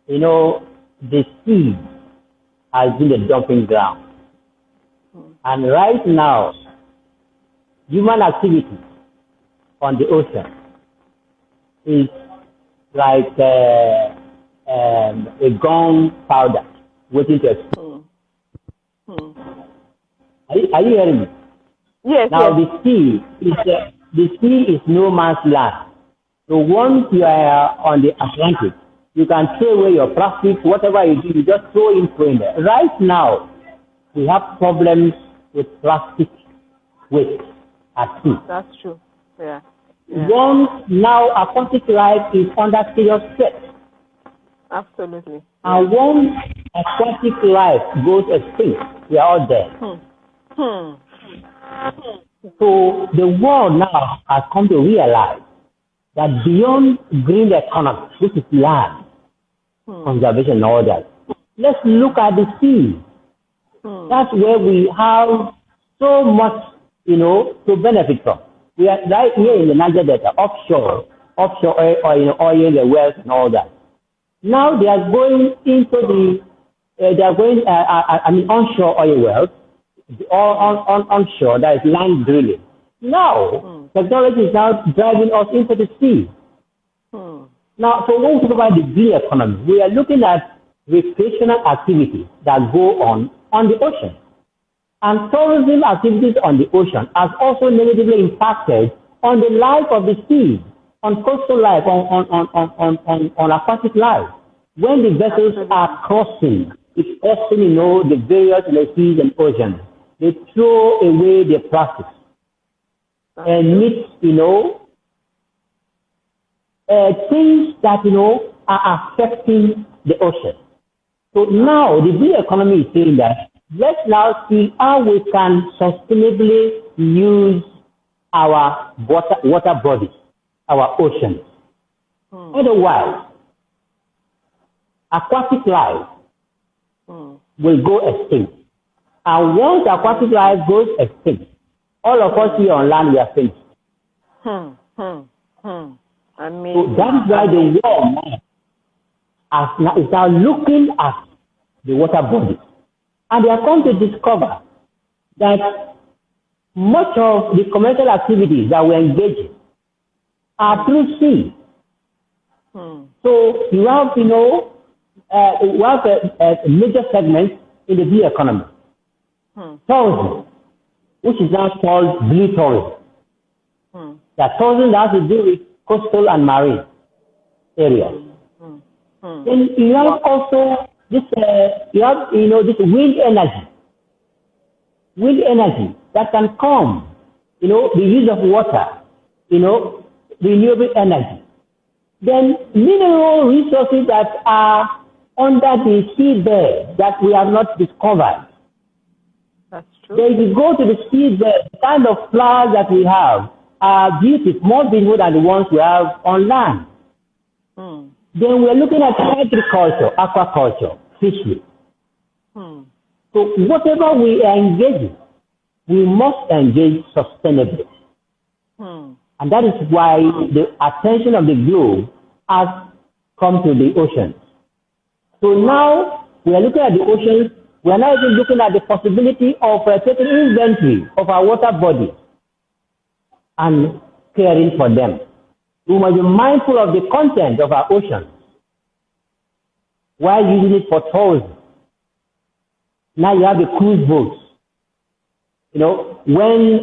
The sea has been a dumping ground. And right now, human activity on the ocean is like a gunpowder waiting to explode. Are you hearing me? Yes. Now yes. The sea is no man's land. So once you are on the Atlantic, you can throw away your plastic, whatever you do, you just throw in there. Right now, we have problems with plastic waste at sea. That's true. Yeah. Once now aquatic life is under serious threat. Absolutely. And once aquatic life goes extinct, we are all dead. So the world now has come to realize that beyond green economy, which is land, conservation and all that, let's look at the sea. That's where we have so much, to benefit from. We are right here in the Niger Delta, offshore oil, the wells and all that. Now they are going into onshore oil wells, onshore, that is land drilling. Now, technology is now driving us into the sea. Now, so when we talk about the green economy, we are looking at recreational activities that go on the ocean. And tourism activities on the ocean has also negatively impacted on the life of the sea, on coastal life, on aquatic life. When the vessels are crossing, the various seas and oceans, they throw away their plastics and mix, things that, are affecting the ocean. So now the blue economy is saying that let's now see how we can sustainably use our water bodies, our oceans. Otherwise, aquatic life will go extinct. And once aquatic life goes extinct, all of us here on land, we are finished. So that is why the world now is now looking at the water bodies. And they are come to discover that much of the commercial activities that we engage in are through sea. So you have, a major segment in the blue economy. Tourism, which is now called blue tourism. That tourism has to do with coastal and marine areas. Then you have also this, this wind energy that can come, the use of water, renewable energy. Then mineral resources that are under the seabed that we have not discovered. That's true. Then if you go to the seabed, the kind of flowers that we have are beautiful, more beautiful than the ones we have on land. Then we're looking at agriculture, aquaculture, fishery. So whatever we engage in, we must engage sustainably. And that is why the attention of the globe has come to the oceans. So now we are looking at the oceans. We are now even looking at the possibility of taking inventory of our water bodies and caring for them. We must be mindful of the content of our oceans while using it for tourism. Now you have the cruise boats. When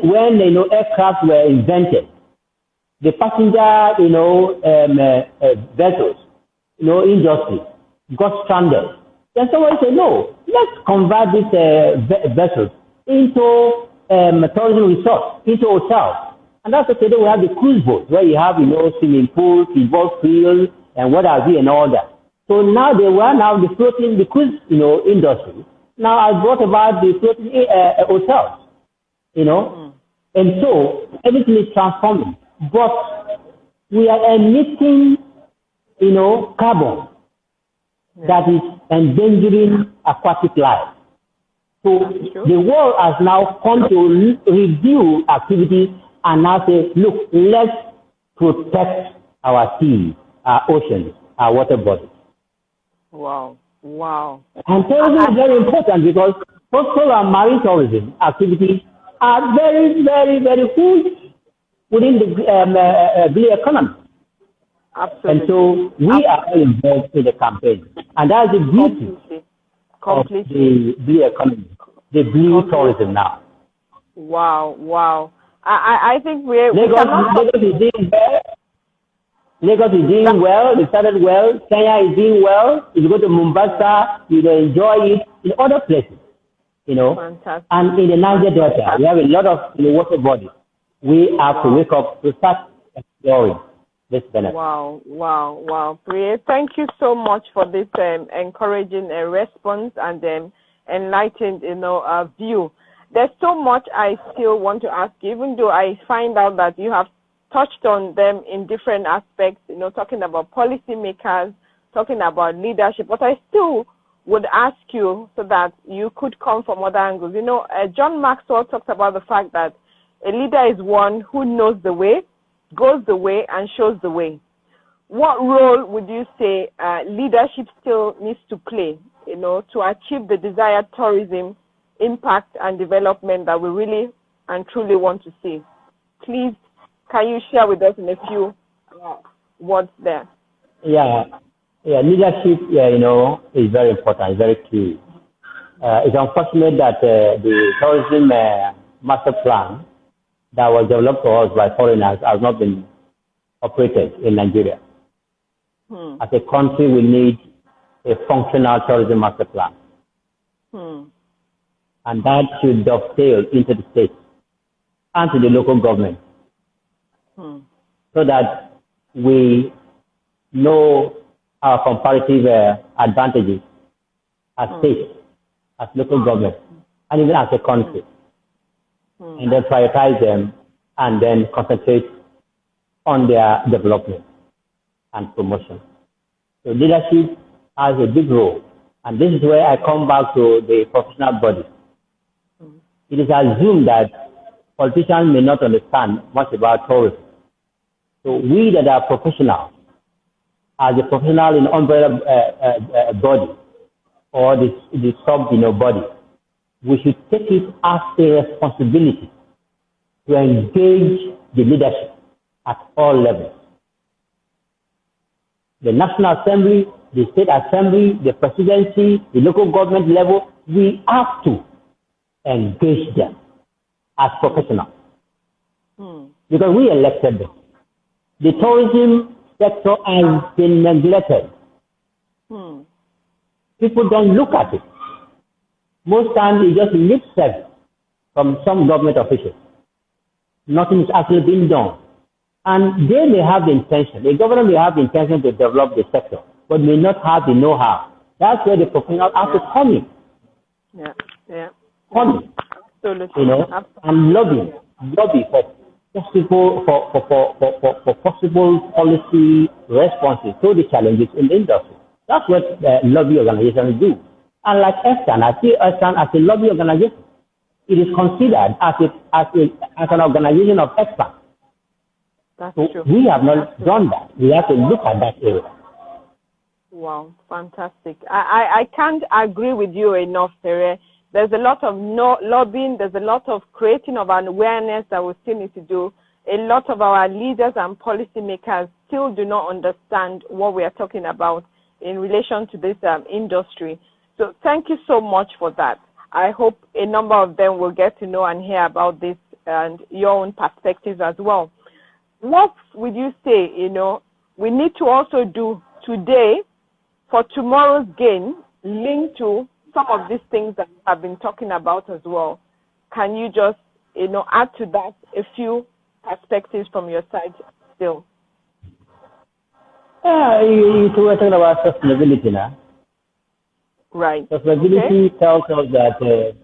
aircraft were invented, the passenger, vessels, industry got stranded. Then someone said, no, let's convert these vessels into tourism resorts, into hotels. And that's what today we have the cruise boats, where you have, swimming pools, football fields, and what have you, and all that. So now the cruise, industry now has brought about the floating hotels, and so everything is transforming. But we are emitting, carbon that is endangering aquatic life. So the world has now come to review activities and now say, look, let's protect our seas, our oceans, our water bodies. Wow. And tourism is very important because coastal and marine tourism activities are very, very, very huge within the blue economy. Absolutely. And so we are all involved in the campaign. And that's the beauty of the blue economy, the blue tourism now. Wow. I think Lagos is doing well. They started well. Kenya is doing well. If you go to Mombasa, you will enjoy it. In other places, Fantastic. And in the Niger Delta, we have a lot of water bodies. We have to wake up to start exploring this benefit. Wow. Priye, thank you so much for this encouraging response and enlightened, view. There's so much I still want to ask you, even though I find out that you have touched on them in different aspects, talking about policymakers, talking about leadership, but I still would ask you so that you could come from other angles. John Maxwell talked about the fact that a leader is one who knows the way, goes the way, and shows the way. What role would you say leadership still needs to play, to achieve the desired tourism impact and development that we really and truly want to see? Please, can you share with us in a few words there? Leadership, is very important, very key. It's unfortunate that the tourism master plan that was developed for us by foreigners has not been operated in Nigeria. As a country, we need a functional tourism master plan. And that should dovetail into the state and to the local government so that we know our comparative advantages as states, as local government, and even as a country. And then prioritize them and then concentrate on their development and promotion. So leadership has a big role. And this is where I come back to the professional body. It is assumed that politicians may not understand much about tourism. So we that are professionals, as a professional in umbrella body or the sub body, we should take it as a responsibility to engage the leadership at all levels. The National Assembly, the State Assembly, the Presidency, the local government level, we have to engage them as professionals. Because we elected them. The tourism sector has been neglected. People don't look at it. Most times it's just lip service from some government officials. Nothing is actually being done. And they may have the intention, the government may have the intention to develop the sector, but may not have the know-how. That's where the professionals have to come in. Come in. Absolutely. And lobby for possible policy responses to the challenges in the industry. That's what lobby organizations do. And like ESCAN, I see ESCAN as a lobby organization. It is considered as an organization of experts. That's so true. We have not done that. We have to look at that area. Wow, fantastic. I can't agree with you enough, Pere. There's a lot of lobbying, there's a lot of creating of an awareness that we still need to do. A lot of our leaders and policymakers still do not understand what we are talking about in relation to this industry. So thank you so much for that. I hope a number of them will get to know and hear about this and your own perspectives as well. What would you say, we need to also do today for tomorrow's gain, linked to some of these things that we have been talking about as well? Can you just, add to that a few perspectives from your side still? You were talking about sustainability now. Right. Sustainability tells us that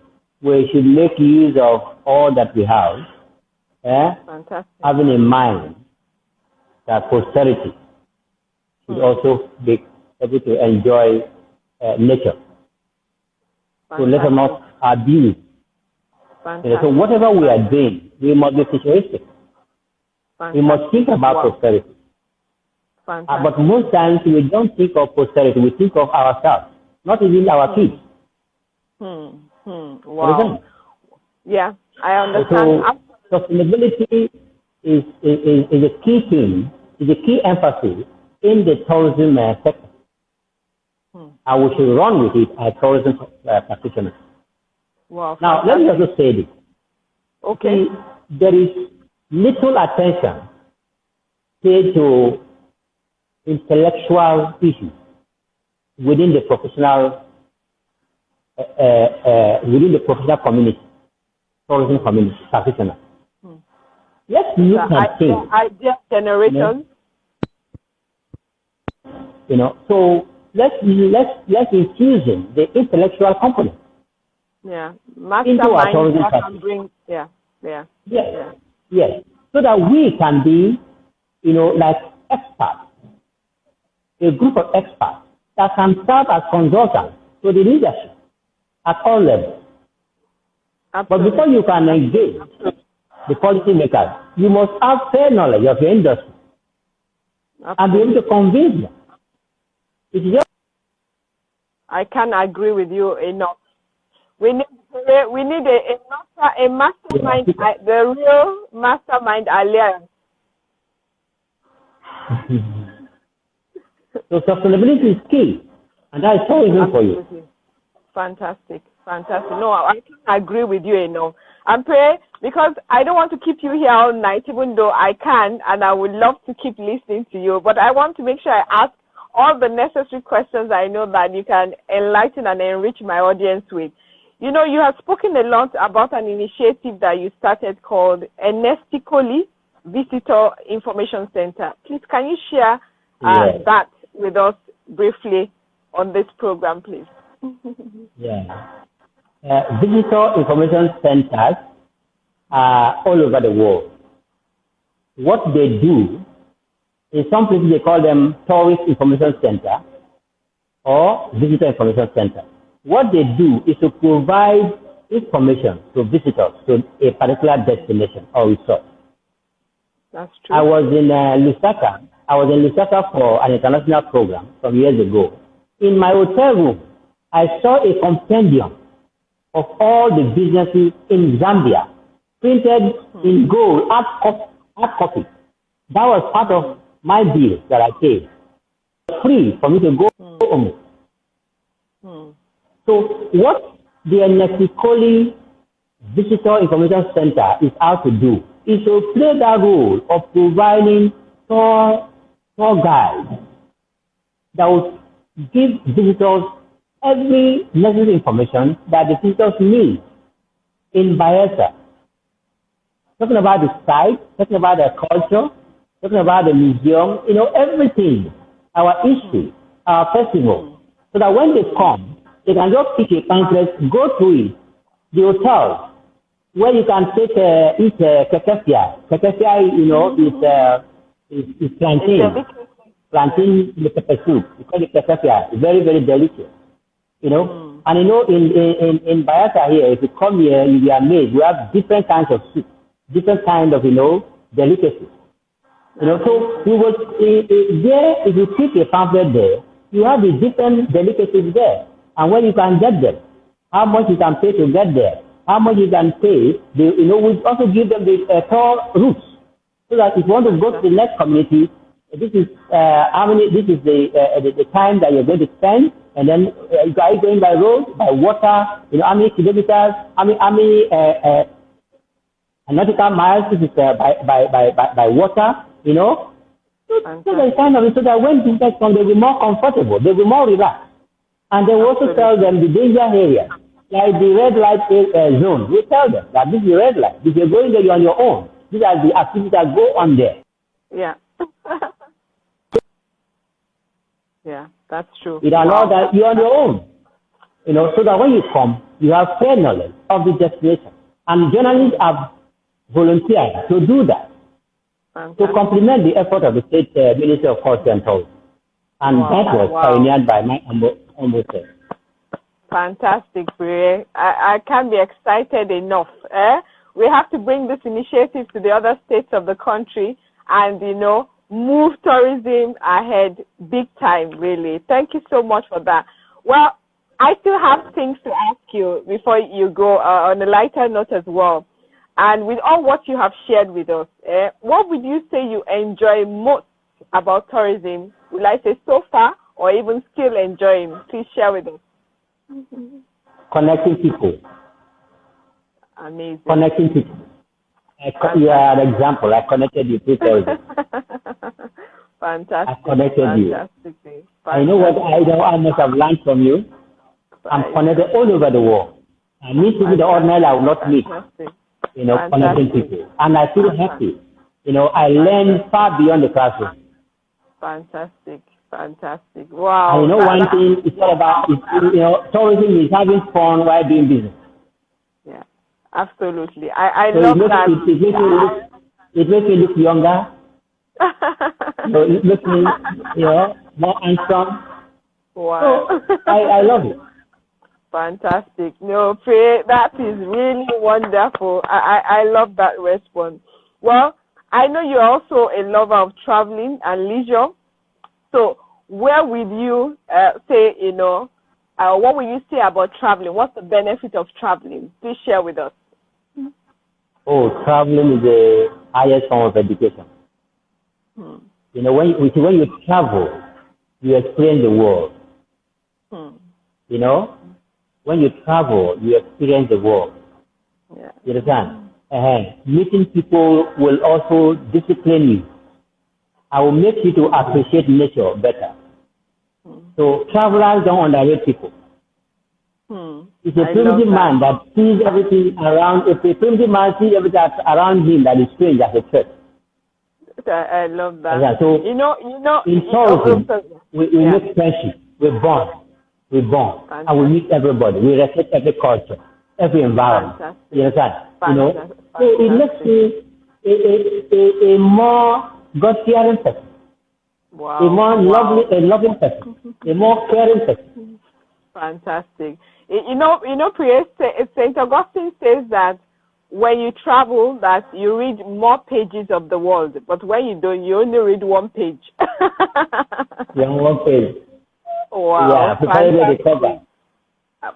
we should make use of all that we have, Fantastic. having in mind that posterity should also be able to enjoy nature. Fantastic. So let us not abuse. So whatever we are doing, we must be futuristic. We must think about posterity. But most times we don't think of posterity, we think of ourselves, not even our kids. Wow. Yeah, I understand. So sustainability is a key thing, is a key emphasis in the tourism sector. And we should run with it as tourism practitioners. Wow. Now, let me also say this. Okay. There is little attention paid to intellectual issues within the professional community, tourism community, practitioners. let's look at things. Idea generation. So let's infuse in the intellectual component. Yeah. Into our tourism practice. Yes. So that we can be, like experts, a group of experts that can serve as consultants to the leadership at all levels. Absolutely. But before you can engage the policymakers, you must have fair knowledge of your industry. Absolutely. And be able to convince them. I can't agree with you enough. We need a mastermind, the real mastermind alliance. So sustainability is key, and that is so important for you. Fantastic. No, I can't agree with you enough. And pray, because I don't want to keep you here all night, even though I can, and I would love to keep listening to you. But I want to make sure I ask all the necessary questions I know that you can enlighten and enrich my audience with. You have spoken a lot about an initiative that you started called Enestically Visitor Information Center. Please, can you share that with us briefly on this program, please? Visitor information centers are all over the world. What they do is, some places they call them tourist information center or visitor information center. What they do is to provide information to visitors to a particular destination or resort. That's true. I was in Lusaka. For an international program some years ago. In my hotel room, I saw a compendium of all the businesses in Zambia, printed in gold, hard copy. That was part of my bill that I paid. Free for me to go home. So what the Enestically Visitor Information Center is out to do is to play that role of providing tour guides that will give visitors every necessary information that the visitors need in Bayelsa. Talking about the site, talking about the culture, talking about the museum, everything, our history, our festival, so that when they come, they can just pick a pamphlet, go through it. The hotels where you can take eat kekefia. Kekefia, is plantain. Plantain with pepper soup. We call it kekefia. Very, very delicious. And in Bayelsa here, if you come here, you'll be amazed. We have different kinds of soup, different kind of delicacies. So we will there. If you pick a pamphlet there, you have the different delicacies there, and where you can get them, how much you can pay to get there, how much you can pay. We also give them the tour routes, so that if you want to go to the next community, this is This is the time that you're going to spend, and then are you going by road, by water? How many kilometers? How many nautical miles? This is by water. So they kind of, so that when visitors come, they'll be more comfortable, they'll be more relaxed, and they will also tell them the danger area, like the red light zone. We tell them that this is the red light. If you're going there, you're on your own. These are the activities that go on there. Yeah. Yeah, that's true. It allows that you're on your own, so that when you come, you have fair knowledge of the destination. And journalists have volunteered to do that. Fantastic. To complement the effort of the State Ministry of Culture and Tourism. And that was pioneered by my humble self. Fantastic, Brie. I can't be excited enough. We have to bring this initiative to the other states of the country and, move tourism ahead big time, really. Thank you so much for that. Well, I still have things to ask you before you go on a lighter note as well. And with all what you have shared with us, what would you say you enjoy most about tourism? Will I say so far or even still enjoying? Please share with us. Connecting people. Amazing. Connecting people. You are an example. I connected you to tourism. Fantastic. I connected you. Fantastic. I know what I must have learned from you. I'm connected all over the world. I meet people the ordinary I will not meet. connecting people. And I feel happy. I learn far beyond the classroom. Fantastic. Wow. And one thing, it's all about, tourism is having fun while doing business. Yeah, absolutely. I love that. It makes me look younger. So it makes me, more handsome. Wow. So I love it. Fantastic. No, Pray, that is really wonderful. I love that response. Well, I know you're also a lover of traveling and leisure. So where will you say, what will you say about traveling? What's the benefit of traveling? Please share with us. Oh, traveling is the highest form of education. When you travel, you experience the world. When you travel, you experience the world. Yeah. You understand? Meeting people will also discipline you. I will make you to appreciate nature better. So travelers don't underrate people. It's a primitive man that sees everything around. If a primitive man sees everything around him that is strange as a threat. I love that. Yeah, so in tourism, we make friendship. We bond, and we meet everybody. We respect every culture, every environment. Fantastic. You understand? So it makes me a more God-fearing person. Wow. A more loving person, a more caring person. Fantastic. St. Augustine says that when you travel, that you read more pages of the world, but when you don't, you only read one page. One page. Wow. Yeah, fantastic.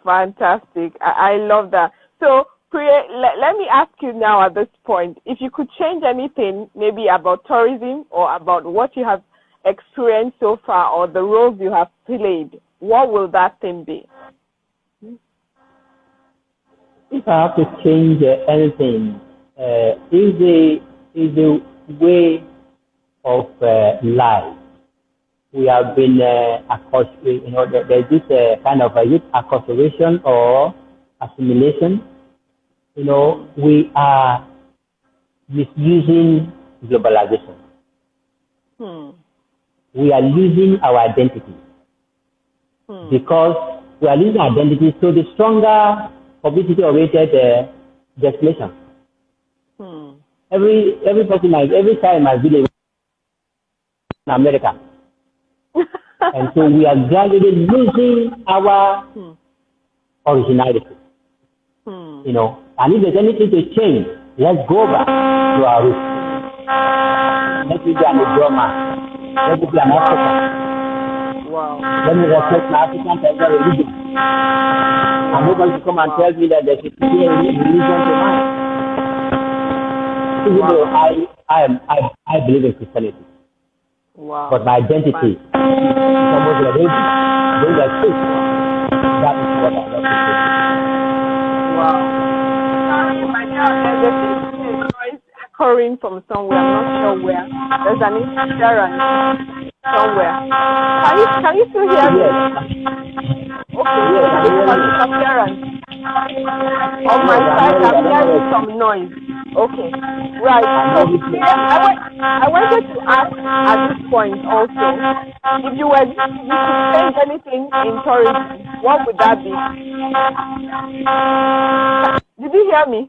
Fantastic. I love that. So, Priya, let me ask you now at this point, if you could change anything, maybe about tourism or about what you have experienced so far or the roles you have played, what will that thing be? If I have to change anything, is the way of life. We have been there's this kind of youth acculturation or assimilation. We are misusing globalization. We are losing our identity because we are losing our identity. So the stronger publicity-oriented destination. Every child must be in America. And so we are gradually losing our originality. And if there's anything to change, let's go back to our roots. Let me be an Idoma. Let me be an African. Wow. Let me respect my African cultural religion. I'm not going to come and tell me that there's a religion to mine. Even though I believe in Christianity. Wow. But my identity is almost a baby. Those are truth. That is what I love to say. Wow. Sorry, my God, there's a noise occurring from somewhere. I'm not sure where. There's an interference somewhere. Can you still hear me? Okay, there's an interference. On my side, I'm hearing some noise. Okay, right. So I wanted to ask at this point also, if you could change anything in tourism, what would that be? Did you hear me?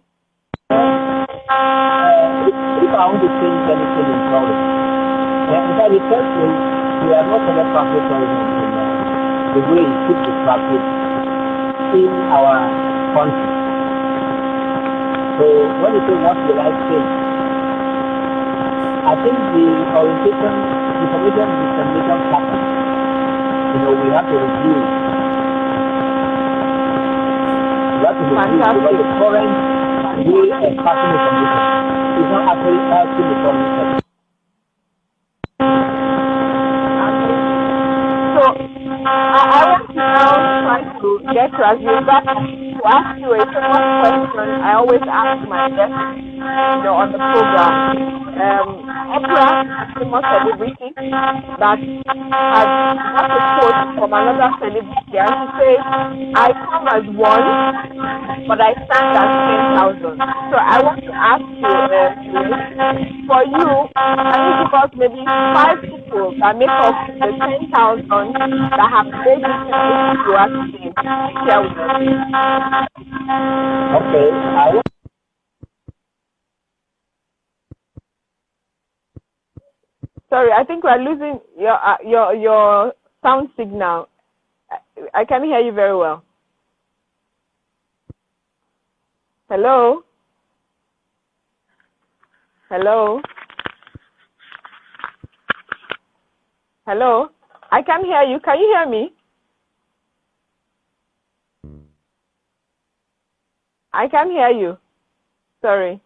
If I want to change anything in tourism, the first thing, we are not going to practice tourism in the way it should be practiced in our country. So when you say what's the right thing, I think the orientation, information dissemination pattern, we have to review. We have to review because the current way of passing information is not actually helping the current sector. So I want to now try to get to as you back to ask you a second question I always ask my guests, on the program. Oprah, a famous celebrity, that had got a quote from another celebrity, and she says, "I come as one, but I stand as 10,000." So I want to ask you, for you, can you give us maybe 5 people that make up the 10,000 that have made it to this you are today? Share with us. Okay. Sorry, I think we're losing your sound signal. I can't hear you very well. Hello? Hello? Hello? I can't hear you. Can you hear me? I can't hear you. Sorry.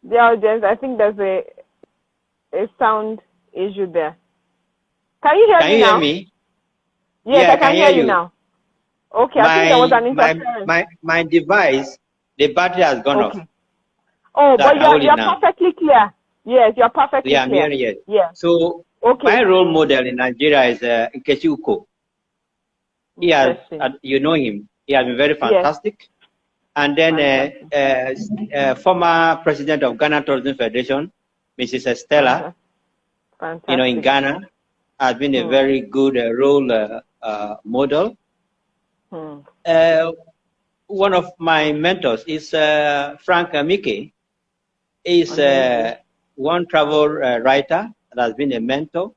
The audience, I think there's a sound issue there. Can you hear me now? Can you hear me? Yes, Yeah, I can hear you now. Okay, I think there was an interference. My device, the battery has gone off. Oh, but you're perfectly clear. Yes, you're perfectly clear. I'm here, yes. Yeah. So my role model in Nigeria is Nkechi Uko. He has, you know him. He has been very fantastic. Yes. And then former president of Ghana Tourism Federation, Mrs. Estella, you know, in Ghana, has been a very good role model. One of my mentors is Frank Amike. He's one travel writer that has been a mentor.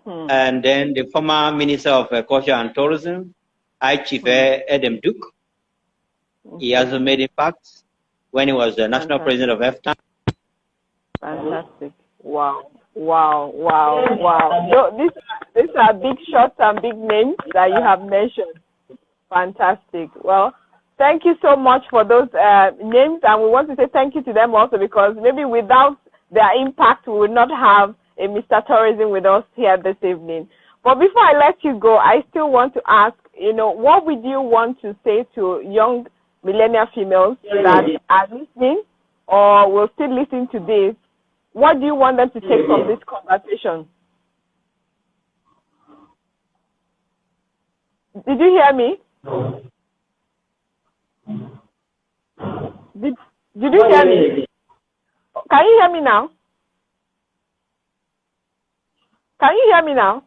And then the former Minister of Culture and Tourism, Chief Edem Duke. He also made impacts when he was the national president of EFTA. Fantastic. Wow. So these are big shots and big names that you have mentioned. Fantastic. Well, thank you so much for those names, and we want to say thank you to them also, because maybe without their impact, we would not have a Mr. Tourism with us here this evening. But before I let you go, I still want to ask, you know, what would you want to say to young millennial females that are listening or will still listen to this? What do you want them to take from this conversation? Did you hear me? Did you hear me? Can you hear me now? Can you hear me now?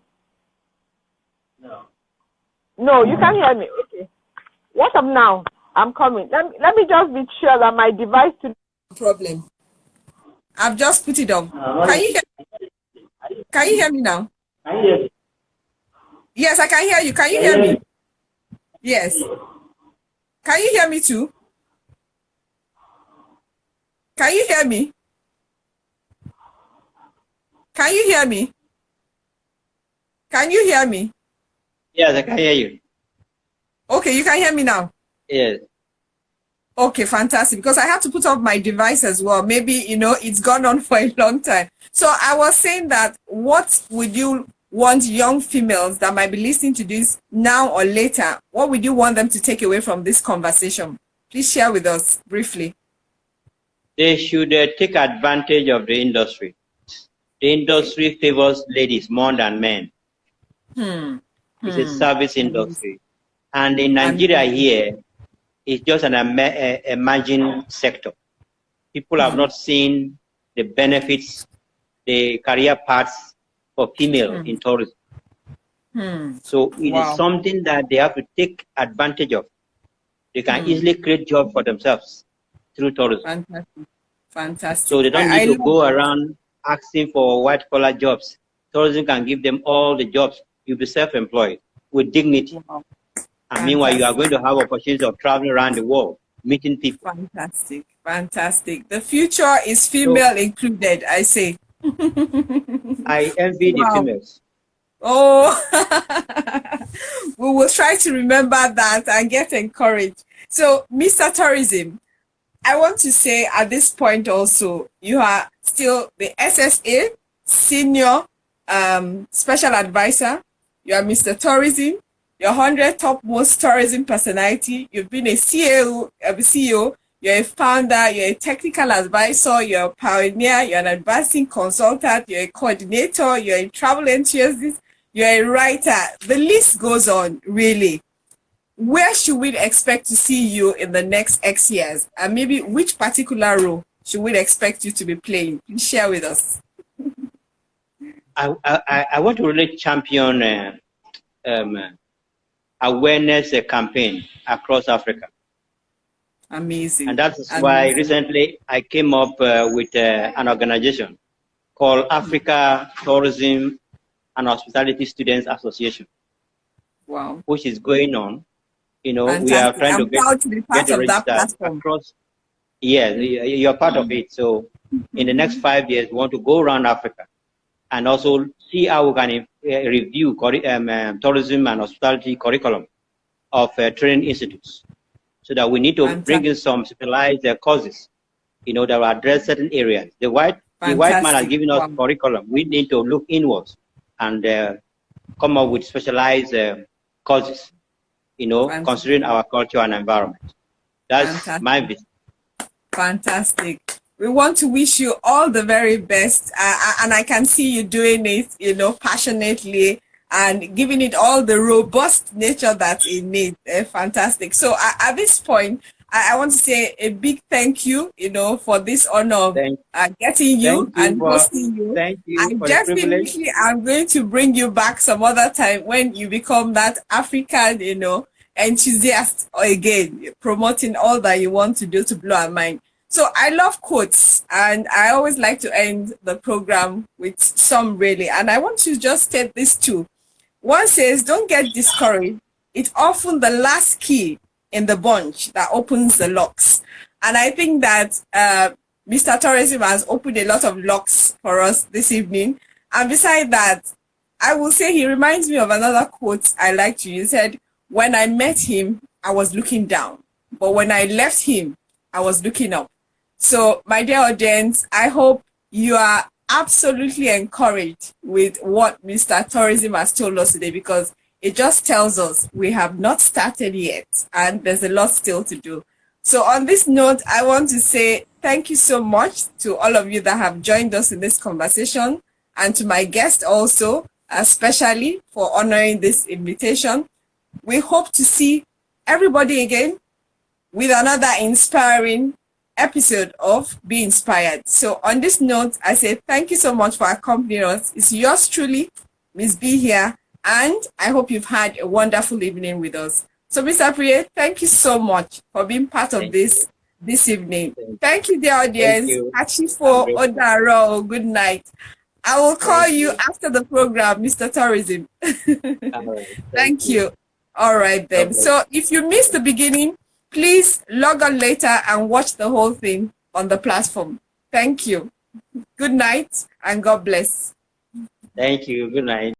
No, you can't hear me. Okay. What up now? I'm coming. Let me just be sure that my device to problem. I've just put it on. Can you hear me now? Yes, I can hear you. Can you hear me? Yes. Can you hear me too? Can you hear me? Can you hear me? Can you hear me? Yes, I can hear you. Okay, you can hear me now? Yes. Okay, fantastic. Because I have to put up my device as well. Maybe, you know, it's gone on for a long time. So I was saying that, what would you want young females that might be listening to this now or later, what would you want them to take away from this conversation? Please share with us briefly. They should take advantage of the industry. The industry favors ladies more than men. It's a service industry. And in Nigeria here, it's just an emerging sector. People have not seen the benefits, the career paths for female in tourism. So it is something that they have to take advantage of. They can easily create jobs for themselves through tourism. Fantastic. So they don't need to go around asking for white-collar jobs. Tourism can give them all the jobs. You'll be self-employed with dignity. And meanwhile, you are going to have opportunities of traveling around the world, meeting people. Fantastic. The future is female included, I say. I envy the females. Oh, we will try to remember that and get encouraged. So, Mr. Tourism, I want to say at this point also, you are still the SSA Senior Special Advisor. You are Mr. Tourism. You're 100 topmost tourism personality. You've been a CEO. you're a founder, you're a technical advisor, you're a pioneer, you're an advancing consultant, you're a coordinator, you're a travel enthusiast, you're a writer. The list goes on, really. Where should we expect to see you in the next X years? And maybe which particular role should we expect you to be playing? Please share with us. I want to really champion awareness campaign across Africa. Amazing. And that's why recently I came up with an organization called Africa Tourism and Hospitality Students Association. Wow. Which is going on. You know, Fantastic. we are trying to be part of that platform. Across. Yes, you're part of it. So in the next 5 years, we want to go around Africa and also see how we can review tourism and hospitality curriculum of training institutes. So that we need to bring in some specialized courses, you know, that will address certain areas. The white man has given us curriculum. We need to look inwards and come up with specialized courses, you know, considering our culture and environment. That's my vision. Fantastic. We want to wish you all the very best. And I can see you doing it, you know, passionately and giving it all the robust nature that's in it. Fantastic. So at this point, I want to say a big thank you, you know, for this honor of getting you and hosting you. Thank you. I definitely am going to bring you back some other time when you become that African, you know, enthusiast again, promoting all that you want to do to blow our mind. So I love quotes, and I always like to end the program with some really. And I want to just state this too. One says, don't get discouraged. It's often the last key in the bunch that opens the locks. And I think that Mr. Tourism has opened a lot of locks for us this evening. And beside that, I will say he reminds me of another quote I like to use. He said, when I met him, I was looking down. But when I left him, I was looking up. So, my dear audience, I hope you are absolutely encouraged with what Mr. Tourism has told us today, because it just tells us we have not started yet and there's a lot still to do. So on this note, I want to say thank you so much to all of you that have joined us in this conversation, and to my guest also, especially for honoring this invitation. We hope to see everybody again with another inspiring episode of Be Inspired. So on this note, I say thank you so much for accompanying us. It's yours truly, Ms. B here, and I hope you've had a wonderful evening with us. So Mr. Priye, thank you so much for being part of this evening. Thank you, dear audience. Achifo Odaro, good night. I will call you after the program, Mr. Tourism. Thank you. All right then. Okay. So if you missed the beginning, please log on later and watch the whole thing on the platform. Thank you. Good night and God bless. Thank you. Good night.